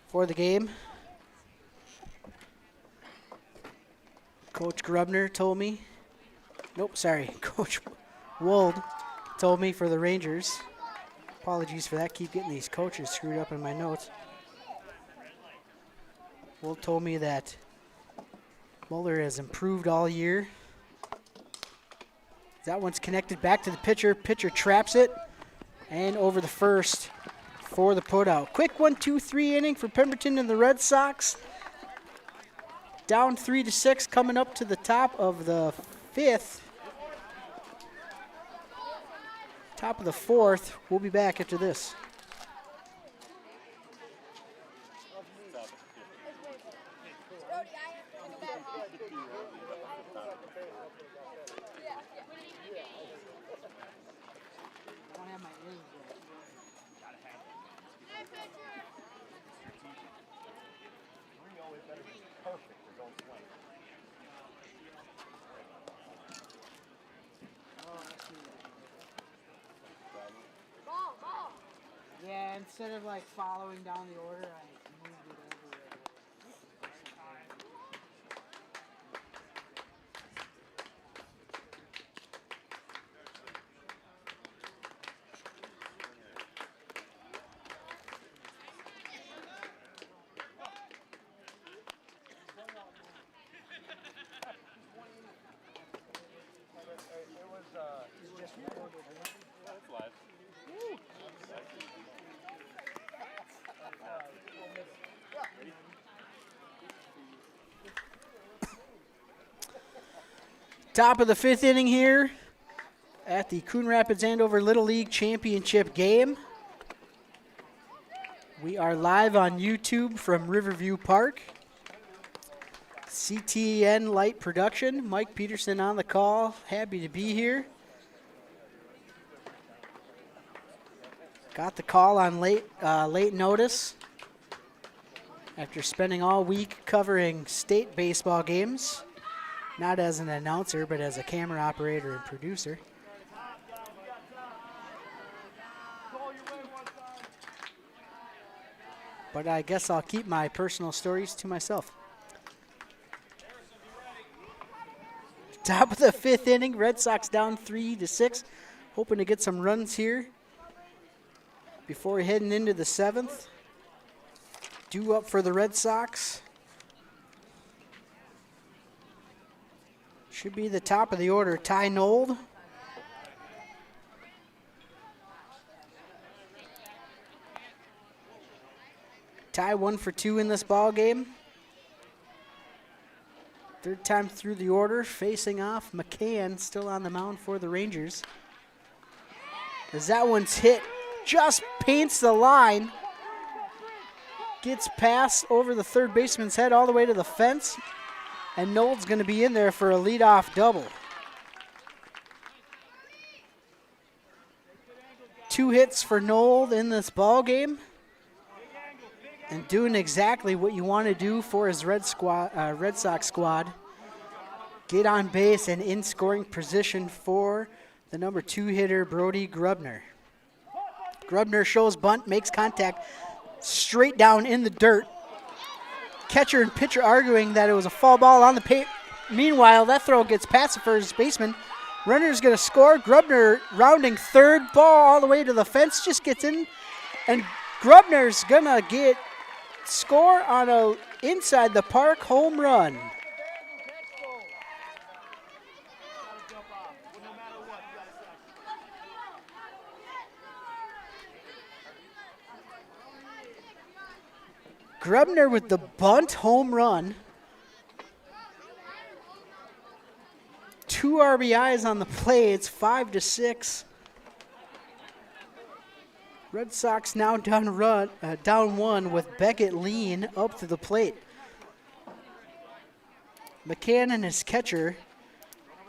For the game, Coach Grubner told me, Coach Wold told me for the Rangers. Apologies for that, keep getting these coaches screwed up in my notes. Wold told me that Muller has improved all year. That one's connected back to the pitcher. Pitcher traps it, and over the first for the putout. Quick 1-2-3 inning for Pemberton and the Red Sox. Down 3-6, coming up to the top of the 5th. Top of the 4th. We'll be back after this. Yeah, instead of like following down the order, I moved it over. Top of the 5th inning here at the Coon Rapids Andover Little League Championship game. We are live on YouTube from Riverview Park. CTN Light Production. Mike Peterson on the call. Happy to be here. Got the call on late notice after spending all week covering state baseball games. Not as an announcer, but as a camera operator and producer. But I guess I'll keep my personal stories to myself. Top of the 5th inning, Red Sox down 3-6. Hoping to get some runs here before heading into the 7th. Due up for the Red Sox should be the top of the order, Ty Nold. Ty 1 for 2 in this ball game. Third time through the order, facing off McCann, still on the mound for the Rangers. As that one's hit, just paints the line. Gets past over the third baseman's head all the way to the fence. And Nold's going to be in there for a leadoff double. 2 hits for Nold in this ball game. And doing exactly what you want to do for his Red Sox squad. Get on base and in scoring position for the number 2 hitter, Brody Grubner. Grubner shows bunt, makes contact straight down in the dirt. Catcher and pitcher arguing that it was a foul ball on the plate. Meanwhile, that throw gets past the first baseman. Runner's going to score. Grubner rounding third, ball all the way to the fence, just gets in. And Grubner's going to score on a inside the park home run. Grubner with the bunt home run. 2 RBIs on the play. It's 5-6. Red Sox now down 1 with Beckett Lean up to the plate. McCann and his catcher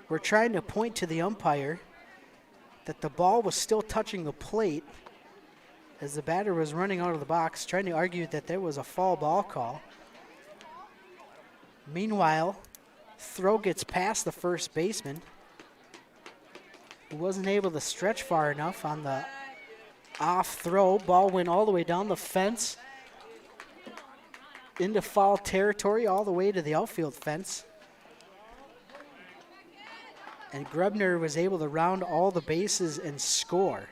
were trying to point to the umpire that the ball was still touching the plate as the batter was running out of the box, trying to argue that there was a foul ball call. Meanwhile, throw gets past the first baseman, who wasn't able to stretch far enough on the off throw. Ball went all the way down the fence into foul territory, all the way to the outfield fence. And Grubner was able to round all the bases and score.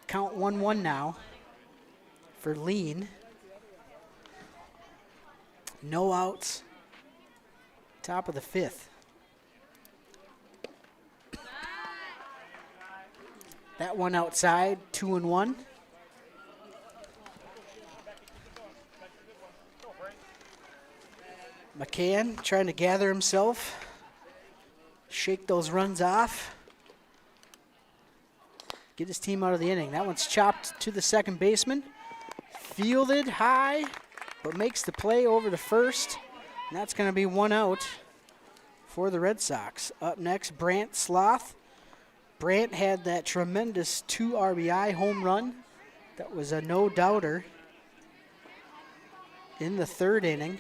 Count 1-1 now for Lean. No outs. Top of the 5th. That one outside, 2-1. McCann trying to gather himself, shake those runs off, get his team out of the inning. That one's chopped to the second baseman. Fielded high, but makes the play over to first. And that's going to be 1 out for the Red Sox. Up next, Brant Sloth. Brant had that tremendous 2 RBI home run. That was a no-doubter in the 3rd inning.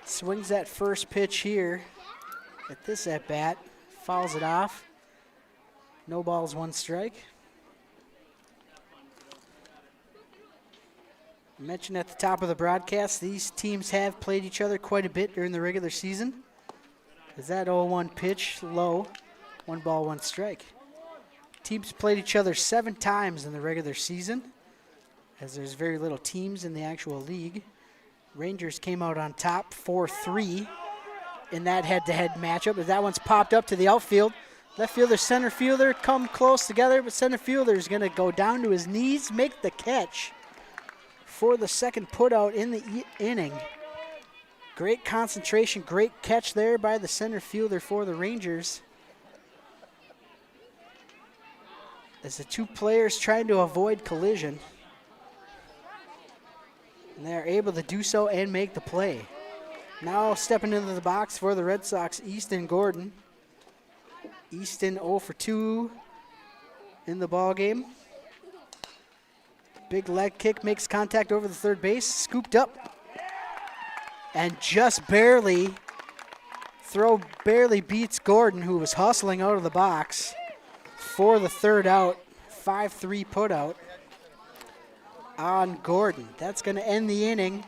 Swings that first pitch here at this at-bat. Fouls it off. No balls, 1 strike. I mentioned at the top of the broadcast, these teams have played each other quite a bit during the regular season. Is that 0-1 pitch low? 1 ball, 1 strike. Teams played each other 7 times in the regular season, as there's very little teams in the actual league. Rangers came out on top 4-3 in that head-to-head matchup, as that one's popped up to the outfield. Left fielder, center fielder come close together, but center fielder is going to go down to his knees, make the catch for the second putout in the inning. Great concentration, great catch there by the center fielder for the Rangers. As the two players trying to avoid collision. And they're able to do so and make the play. Now stepping into the box for the Red Sox, Easton Gordon. Easton 0 for 2 in the ball game. Big leg kick makes contact over the third base, scooped up. And just barely beats Gordon, who was hustling out of the box for the third out. 5-3 put out on Gordon. That's going to end the inning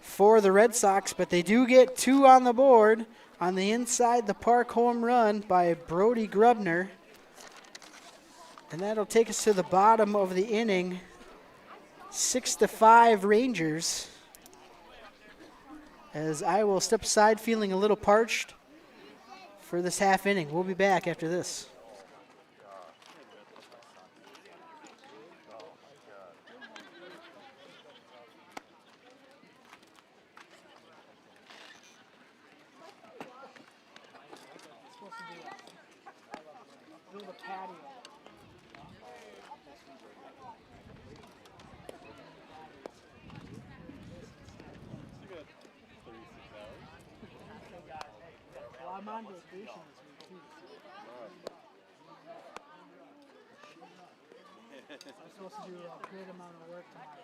for the Red Sox, but they do get 2 on the board on the inside the park home run by Brody Grubner. And that'll take us to the bottom of the inning. 6-5 Rangers. As I will step aside feeling a little parched for this half inning. We'll be back after this. I'm on vacation this week too. I'm supposed to do a great amount of work tomorrow.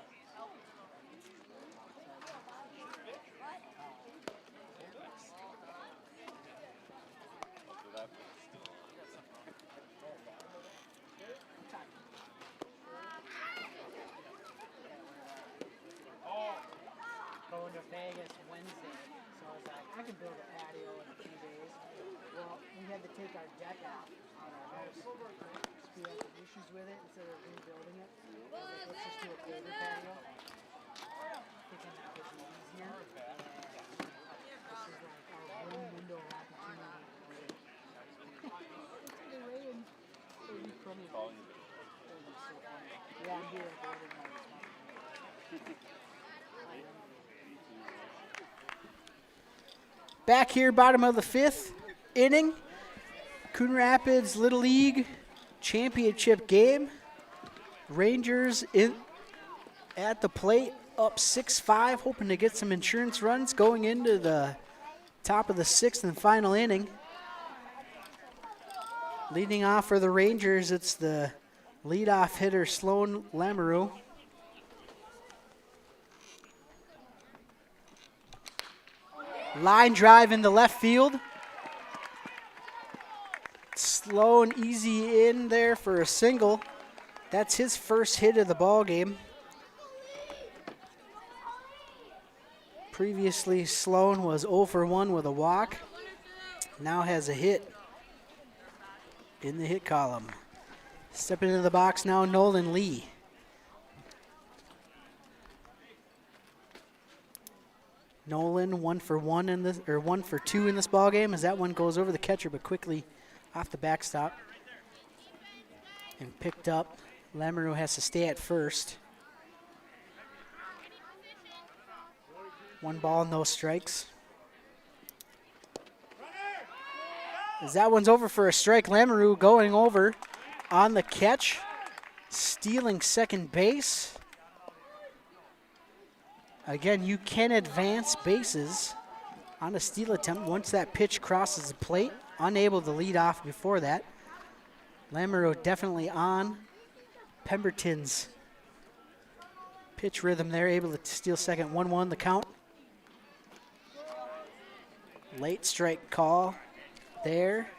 Going to Vegas Wednesday, so I was like, I can build a patio in a few days. Well, we had to take our deck out on our house. We had some issues with it instead of rebuilding it. I was like, let's just do a paver patio. Thinking that would be easier. And this is like our one window of opportunity. It rained. It was from the so funny. Yeah, I'm here. Back here, bottom of the 5th inning. Coon Rapids Little League championship game. Rangers at the plate, up 6-5, hoping to get some insurance runs going into the top of the 6th and final inning. Leading off for the Rangers, it's the leadoff hitter, Sloan Lamoureux. Line drive into left field. Slow and easy in there for a single. That's his first hit of the ball game. Previously, Sloan was 0 for 1 with a walk. Now has a hit in the hit column. Stepping into the box now, Nolan Lee. Nolan 1 for 1 in this, or 1 for 2 in this ball game, as that one goes over the catcher, but quickly off the backstop and picked up. Lamoureux has to stay at first. 1 ball, no strikes. As that one's over for a strike, Lamoureux going over on the catch, stealing second base. Again, you can advance bases on a steal attempt once that pitch crosses the plate. Unable to lead off before that. Lamoureux definitely on Pemberton's pitch rhythm there, able to steal second. 1-1 the count. Late strike call there.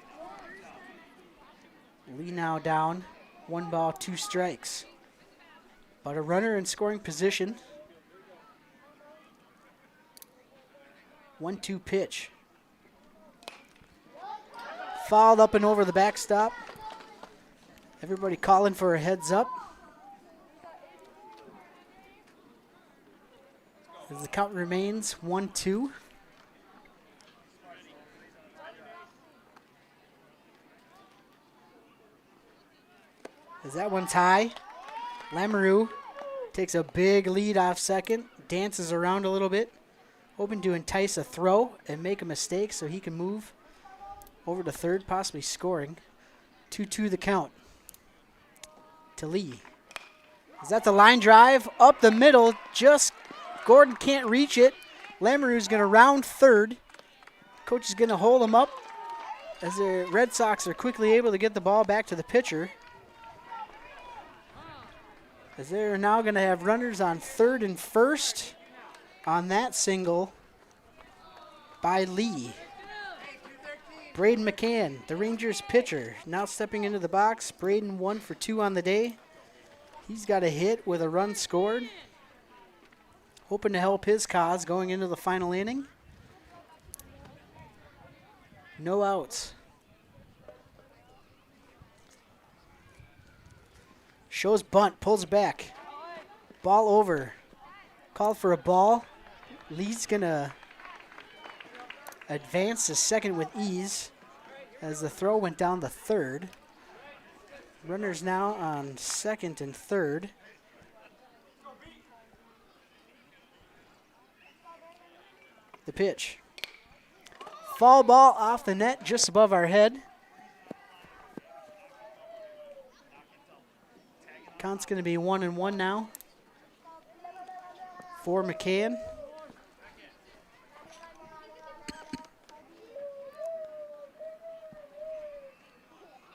Lee now down. 1 ball, 2 strikes. But a runner in scoring position. 1-2 pitch. Fouled up and over the backstop. Everybody calling for a heads up. As the count remains 1-2. As that one's high. Lamoureux takes a big lead off second, dances around a little bit, hoping to entice a throw and make a mistake so he can move over to third, possibly scoring. 2-2 the count to Lee. Is that the line drive? Up the middle, just Gordon can't reach it. Lamoureux's going to round third. Coach is going to hold him up as the Red Sox are quickly able to get the ball back to the pitcher. As they're now going to have runners on third and first on that single by Lee. Braden McCann, the Rangers pitcher, now stepping into the box. Braden 1 for 2 on the day. He's got a hit with a run scored. Hoping to help his cause going into the final inning. No outs. Shows bunt, pulls back. Ball over. Called for a ball. Lee's going to advance to second with ease as the throw went down to third. Runners now on second and third. The pitch. Foul ball off the net just above our head. Count's going to be 1-1 now for McCann.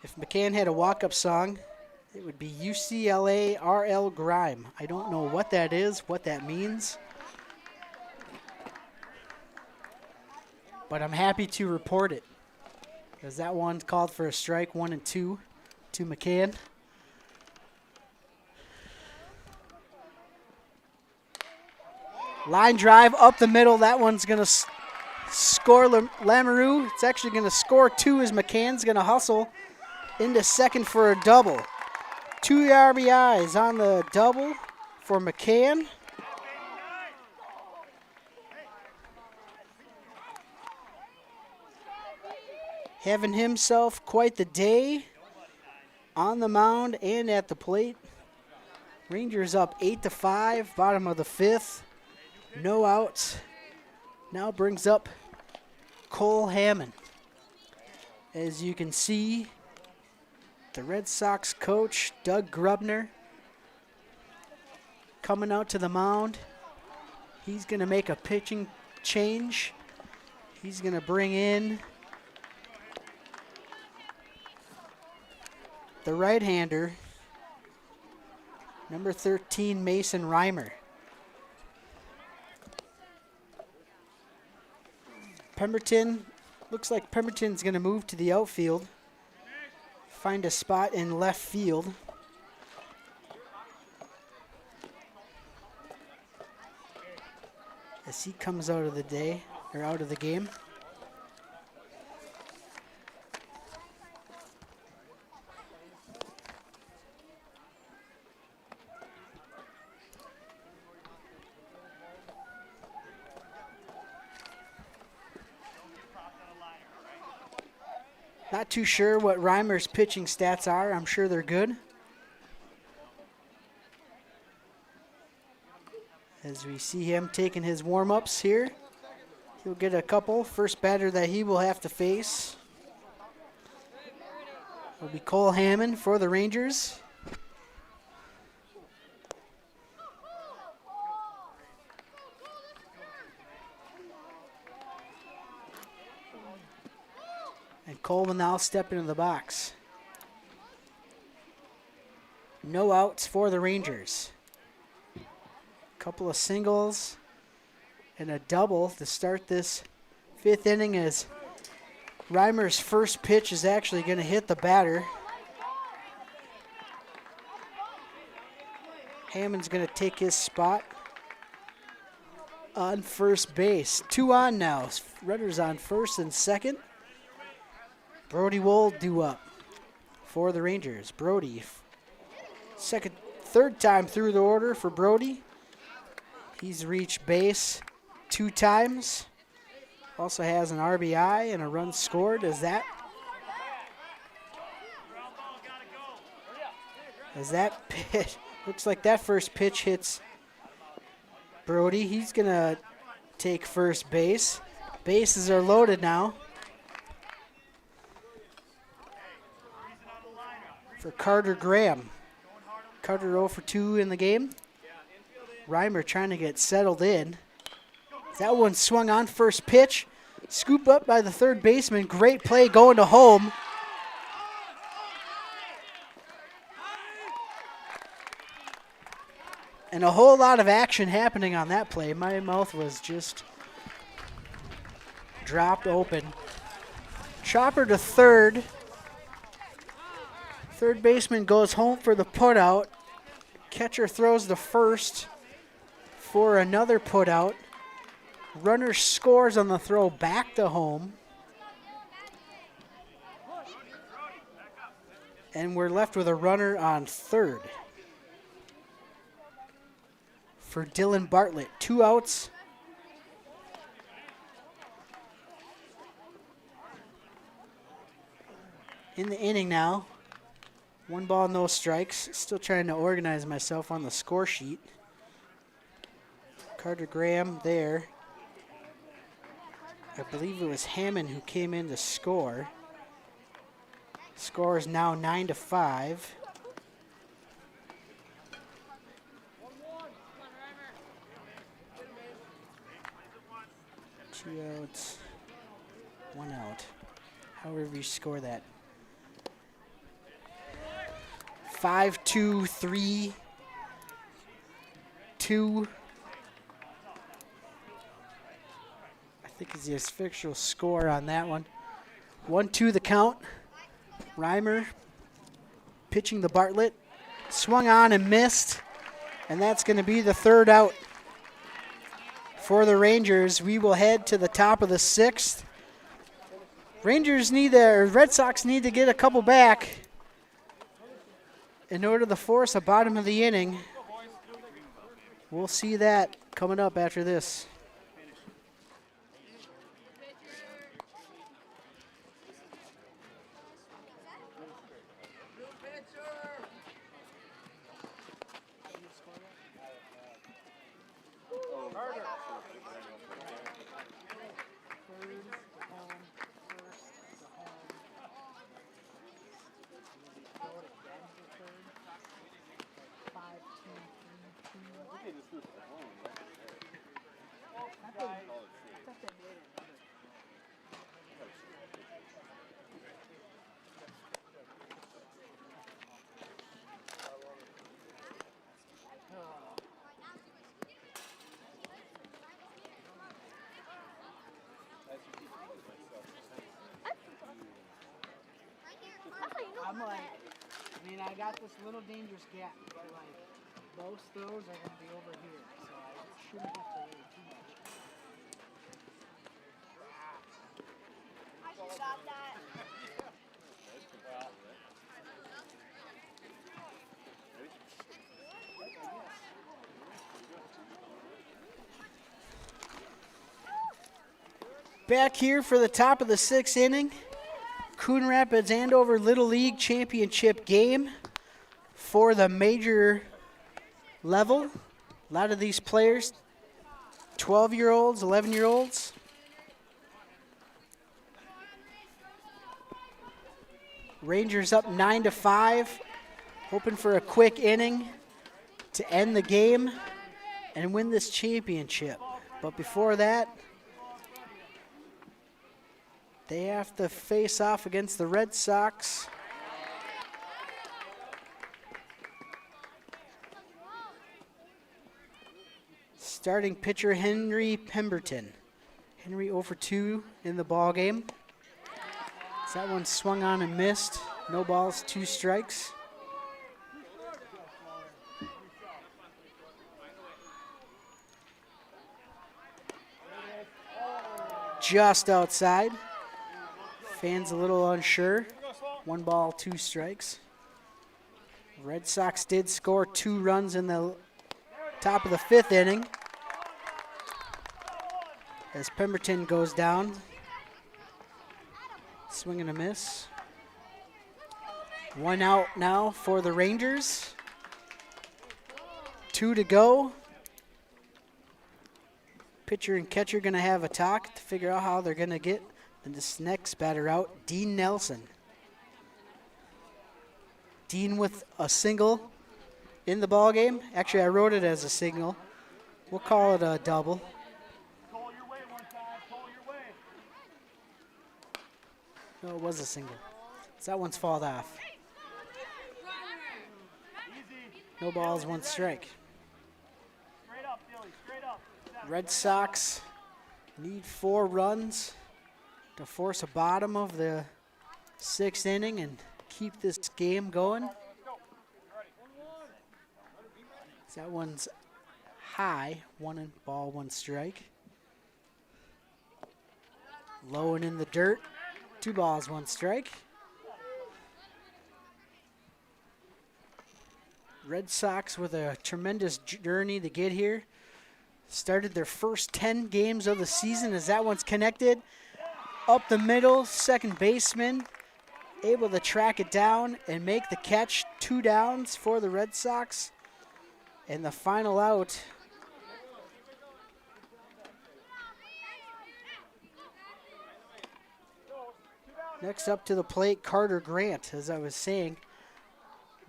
If McCann had a walk-up song, it would be UCLA RL Grime. I don't know what that is, what that means. But I'm happy to report it, because that one called for a strike, 1-2 to McCann. Line drive up the middle. That one's going to score Lamoureux. It's actually going to score 2 as McCann's going to hustle into second for a double. 2 RBIs on the double for McCann. Having himself quite the day on the mound and at the plate. Rangers up 8-5, bottom of the 5th. No outs. Now brings up Cole Hammond. As you can see, the Red Sox coach, Doug Grubner, coming out to the mound. He's going to make a pitching change. He's going to bring in the right-hander, number 13, Mason Reimer. Pemberton, looks like Pemberton's going to move to the outfield, find a spot in left field. As he comes out of the day, or out of the game. Not too sure what Reimer's pitching stats are. I'm sure they're good. As we see him taking his warm-ups here. He'll get a couple. First batter that he will have to face will be Cole Hammond for the Rangers. And Cole will now step into the box. No outs for the Rangers. Couple of singles and a double to start this 5th inning, as Reimer's first pitch is actually going to hit the batter. Hammond's going to take his spot on first base. 2 on now. Runners on first and second. Brody will do up for the Rangers. Brody, third time through the order for Brody. He's reached base 2 times. Also has an RBI and a run scored as that pitch Looks like that first pitch hits Brody. He's going to take first base. Bases are loaded now for Carter Graham. Carter 0 for 2 in the game. Reimer trying to get settled in. That one swung on first pitch. Scooped up by the third baseman. Great play going to home. And a whole lot of action happening on that play. My mouth was just dropped open. Chopper to third. Third baseman goes home for the putout. Catcher throws to first for another putout. Runner scores on the throw back to home. And we're left with a runner on third for Dylan Bartlett. 2 outs. In the inning now. 1 ball, no strikes. Still trying to organize myself on the score sheet. Carter Graham there. I believe it was Hammond who came in to score. Score is now 9-5. Two outs, 1 out. However you score that. 5-2, 3-2. I think is the official score on that one. 1-2 the count. Reimer pitching the Bartlett. Swung on and missed. And that's going to be the 3rd out for the Rangers. We will head to the top of the 6th. Red Sox need to get a couple back in order to force a bottom of the inning. We'll see that coming up after this. I got this little dangerous gap, but like most throws are going to be over here, so I shouldn't have to worry too much. I should stop that. Back here for the top of the 6th inning. Coon Rapids Andover Little League Championship game for the major level. A lot of these players, 12-year-olds, 11-year-olds. Rangers up 9-5, hoping for a quick inning to end the game and win this championship. But before that, they have to face off against the Red Sox. Starting pitcher Henry Pemberton. Henry 0 for 2 in the ball game. That one swung on and missed. No balls, 2 strikes. Just outside. Fans a little unsure. 1 ball, 2 strikes. Red Sox did score 2 runs in the top of the 5th inning as Pemberton goes down. Swing and a miss. 1 out now for the Rangers. 2 to go. Pitcher and catcher going to have a talk to figure out how they're going to get this next batter out, Dean Nelson. Dean with a single in the ball game. Actually, I wrote it as a single. We'll call it a double. No, it was a single. So that one's fouled off. No balls, 1 strike. Red Sox need 4 runs to force a bottom of the 6th inning and keep this game going. That one's high, 1 ball, 1 strike. Low and in the dirt, 2 balls, 1 strike. Red Sox with a tremendous journey to get here. Started their first 10 games of the season as that one's connected. Up the middle, second baseman able to track it down and make the catch. 2 downs for the Red Sox. And the final out. Next up to the plate, Carter Grant, as I was saying.